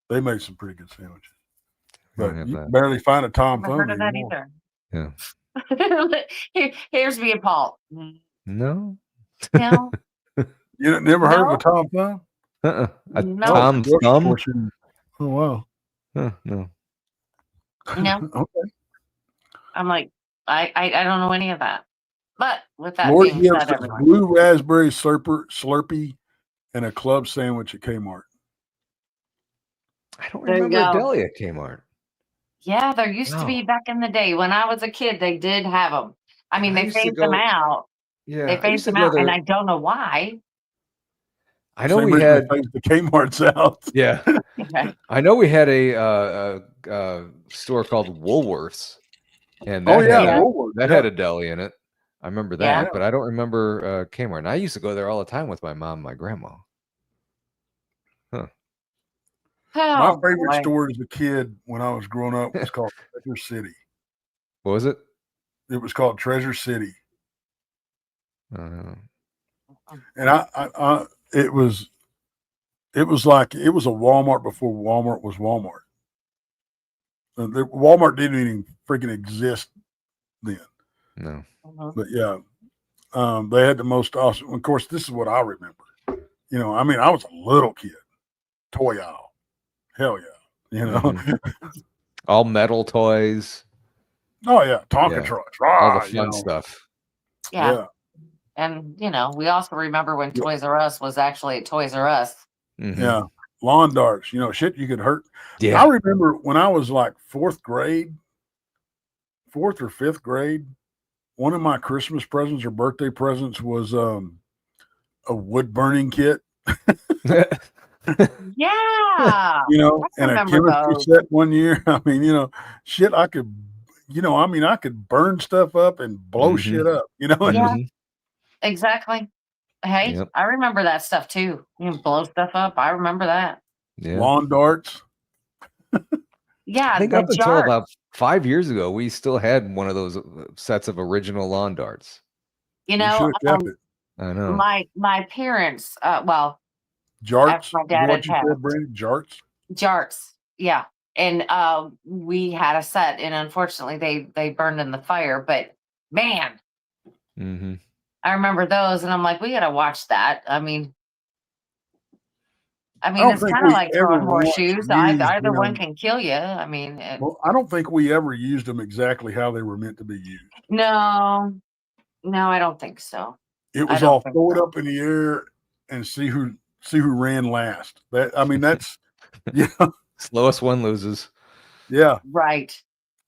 They make some pretty good sandwiches. But you can barely find a Tom Thumb heard of that either. Yeah. Here's me and Paul. No. No. You never heard of a Tom Thumb? A No. Tom Thumb? Oh, wow. No. No. Okay. I'm like, I don't know any of that. But with that Lord being gives said, blue raspberry Slurpee and a club sandwich at Kmart. I don't remember a deli at Kmart. Yeah, there used to be back in the day. When I was a kid, they did have them. I mean, they phased them out. Yeah, they phased them out, and I don't know why. I know we had the Kmart's out. Yeah. Okay. I know we had a store called Woolworths, and that had a deli in it. I remember that, but I don't remember Kmart. And I used to go there all the time with my mom and my grandma. Huh. My favorite store as a kid when I was growing up was called Treasure City. What was it? It was called Treasure City. And it was like it was a Walmart before Walmart was Walmart. Walmart didn't even freaking exist then. No. But yeah, they had the most awesome. Of course, this is what I remember. You know, I mean, I was a little kid. Toy aisle. Hell yeah. You know, all metal toys. Oh yeah, Tonka trucks. All the fun stuff. Yeah. And you know, we also remember when Toys R Us was actually at Toys R Us. Mm-hmm. Yeah. Lawn darts, you know, shit you could hurt. Yeah. I remember when I was like 4th or 5th grade, one of my Christmas presents or birthday presents was a wood burning kit. Yeah. You know, and a chemistry set one year. I mean, you know, shit I could, you know, I mean, I could burn stuff up and blow shit up, you know? Yeah, exactly. Hey, I remember that stuff too. You can blow stuff up. I remember that. Yeah. Lawn darts. Yeah. I think up until about 5 years ago, we still had one of those sets of original lawn darts. You know, I know. My parents, well, Jarts. after my Is dad that had what you said, passed. Brent? Jarts. Jarts, yeah. And we had a set, and unfortunately they burned in the fire. But man, Mm-hmm. I remember those, and I'm like, we gotta watch that. I mean, don't it's think kind of we like ever throwing once horseshoes. used Either one them. can kill you. I mean, Well, I don't think we ever used them exactly how they were meant to be used. no, I don't think so. It I was don't all think throw it so. up in the air and see who ran last. That's yeah, Slowest one loses. yeah. Right.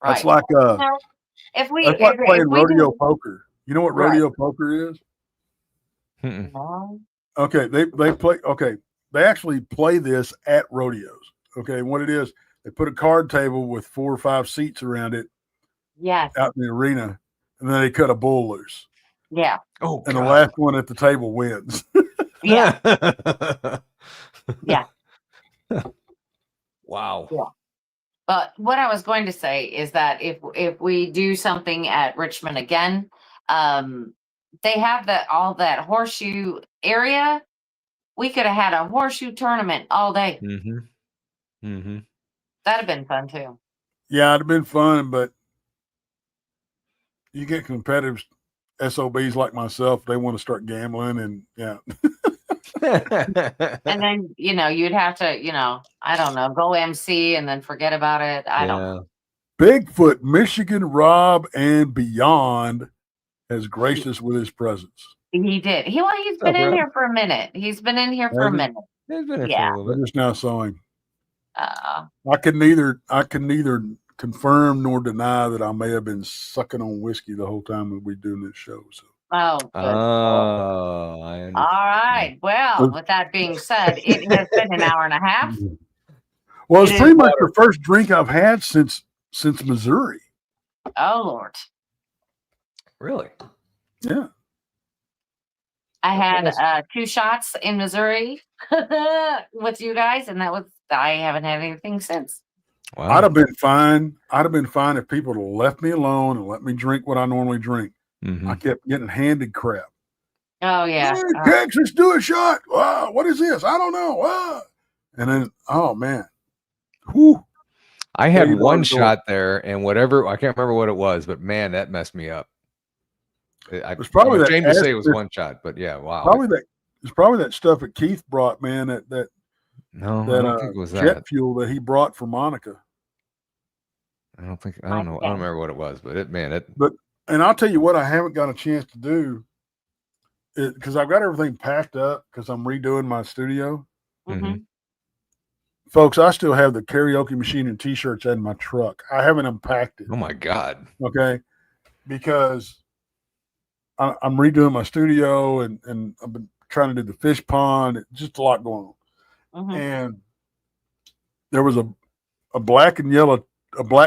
That's Right. like Now, if we that's like if playing we rodeo do poker. You know what right. rodeo poker is? Mm-mm. No. Okay, they play. Okay, they actually play this at rodeos. Okay, and what it is, they put a card table with 4 or 5 seats around it Yes. out in the arena, and then they cut a bull loose, Yeah. Oh, and the last one at the table wins. Yeah. Yeah. Wow. Yeah. But what I was going to say is that if we do something at Richmond again, they have all that horseshoe area. We could have had a horseshoe tournament all day. Mm-hmm. Mm-hmm. That'd have been fun too. Yeah, it'd have been fun, but you get competitive SOBs like myself. They want to start gambling, and yeah. And then you'd have to I don't know, go MC and then forget about it. I don't know. Bigfoot, Michigan, Rob, and beyond has graced us with his presence. He did. He's been in here for a minute. He's been in here for a minute. He's been here for Yeah. a little I bit. just now saw him. Uh, I can neither confirm nor deny that I may have been sucking on whiskey the whole time that we're doing this show. So oh, good. Oh, I understand. All right. Well, with that being said, it has been an hour and a half. Well, it's pretty much the first drink I've had since Missouri. Oh Lord. Really? Yeah. I had 2 shots in Missouri with you guys, and I haven't had anything since. Wow. I'd have been fine. If people had left me alone and let me drink what I normally drink. Mm-hmm. I kept getting handed crap. Oh yeah. Hey, Texas, do a shot. Wow, what is this? I don't know. Wow. And then, oh man. Whew. I had you one know, shot there, and whatever, I can't remember what it was, but man, that messed me up. It's probably I'm that ashamed to say it was one shot, but yeah, wow. It's probably that stuff that Keith brought, man. That no, I don't think it was jet that. fuel that he brought for Monica. I don't know. I don't remember what it was, but And I'll tell you what, I haven't got a chance to do because I've got everything packed up because I'm redoing my studio. Mm-hmm. Folks, I still have the karaoke machine and T-shirts in my truck. I haven't unpacked it. oh my God. Okay, because I'm redoing my studio and I've been trying to do the fish pond. Just a lot going on. Mm-hmm. And there was a black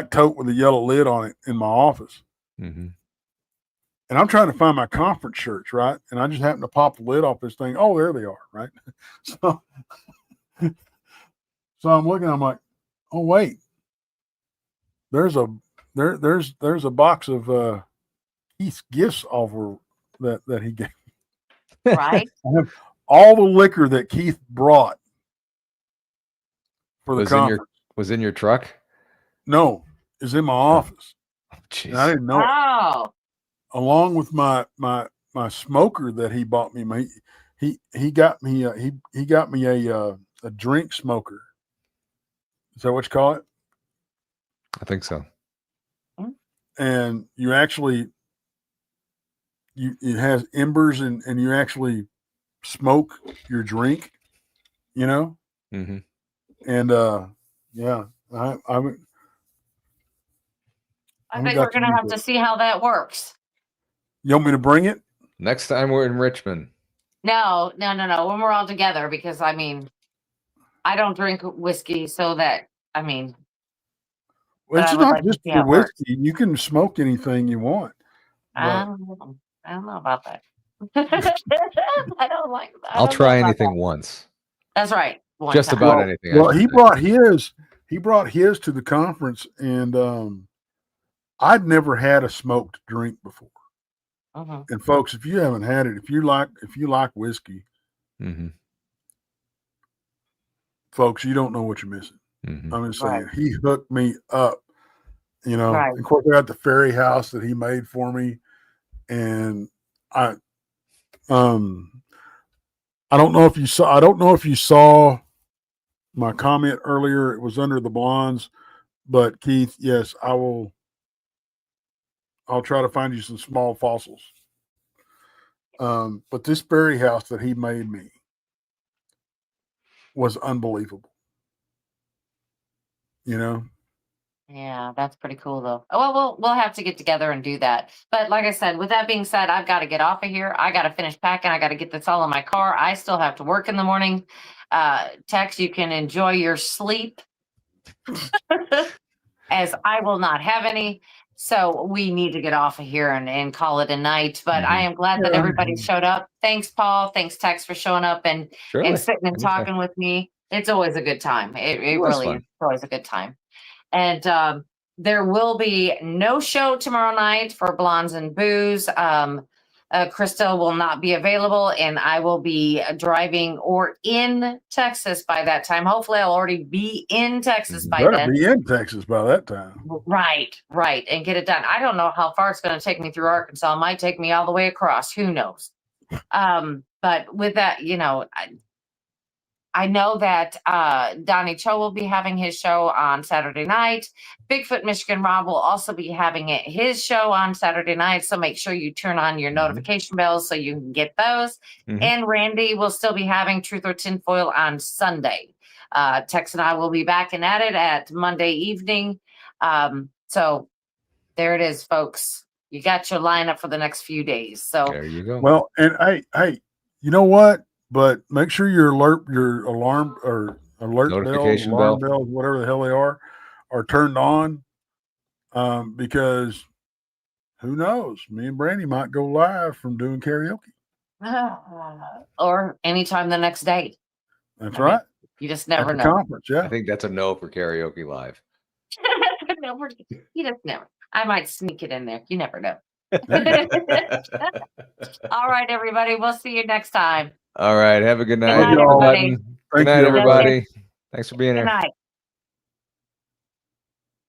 tote with a yellow lid on it in my office. Mm-hmm. And I'm trying to find my conference shirts, right? And I just happened to pop the lid off this thing. Oh, there they are, right? So I'm looking, I'm like, oh wait. There's a box of Keith's gifts offer that he gave. Right. I have all the liquor that Keith brought for the conference. Was in your truck? No, it's in my office. Oh, jeez. And I didn't know it. Oh. Along with my smoker that he bought me. He got me a drink smoker. Is that what you call it? I think so. And you actually it has embers and you actually smoke your drink, you know? Mm-hmm. And yeah, I think we're gonna have to see how that works. You want me to bring it? Next time we're in Richmond. No. When we're all together, because I don't drink whiskey, so that well, it's not just the whiskey. You can smoke anything you want. I don't know about that. I don't like that. I'll try anything once. That's right. Just about anything. Well, he brought his to the conference, and I'd never had a smoked drink before. And folks, if you haven't had it, if you like whiskey, folks, you don't know what you're missing. I'm just saying, he hooked me up. You know, of course, I got the ferry house that he made for me, and I don't know if you saw. I don't know if you saw my comment earlier. It was under the blondes, but Keith, yes, I will. I'll try to find you some small fossils. But this berry house that he made me was unbelievable. You know? Yeah, that's pretty cool though. Well, we'll have to get together and do that. But like I said, with that being said, I've got to get off of here. I got to finish packing. I got to get this all in my car. I still have to work in the morning. Tex, you can enjoy your sleep as I will not have any. So we need to get off of here and call it a night. But I am glad that everybody showed up. Thanks, Paul. Thanks, Tex, for showing up and sitting and talking with me. It's always a good time. It really is always a good time. And there will be no show tomorrow night for Blondes and Booze. Krista will not be available, and I will be driving or in Texas by that time. Hopefully, I'll already be in Texas by then. Be in Texas by that time. Right, and get it done. I don't know how far it's going to take me through Arkansas. It might take me all the way across. Who knows? But with that, you know, I know that Donny Cho will be having his show on Saturday night. Bigfoot Michigan Rob will also be having his show on Saturday night. So make sure you turn on your notification bells so you can get those. And Randy will still be having Truth or Tinfoil on Sunday. Tex and I will be back and at it at Monday evening. So there it is, folks. You got your lineup for the next few days. So there you go. Well, and hey, you know what? But make sure your alarm or alert bells, alarm bells, whatever the hell they are turned on. Because who knows? Me and Brandy might go live from doing karaoke. Or anytime the next day. That's right. You just never know. Conference, yeah. I think that's a no for karaoke live. No, you just never. I might sneak it in there. You never know. All right, everybody. We'll see you next time. All right. Have a good night. Good night, everybody. Good night, everybody. Thanks for being here. Good night.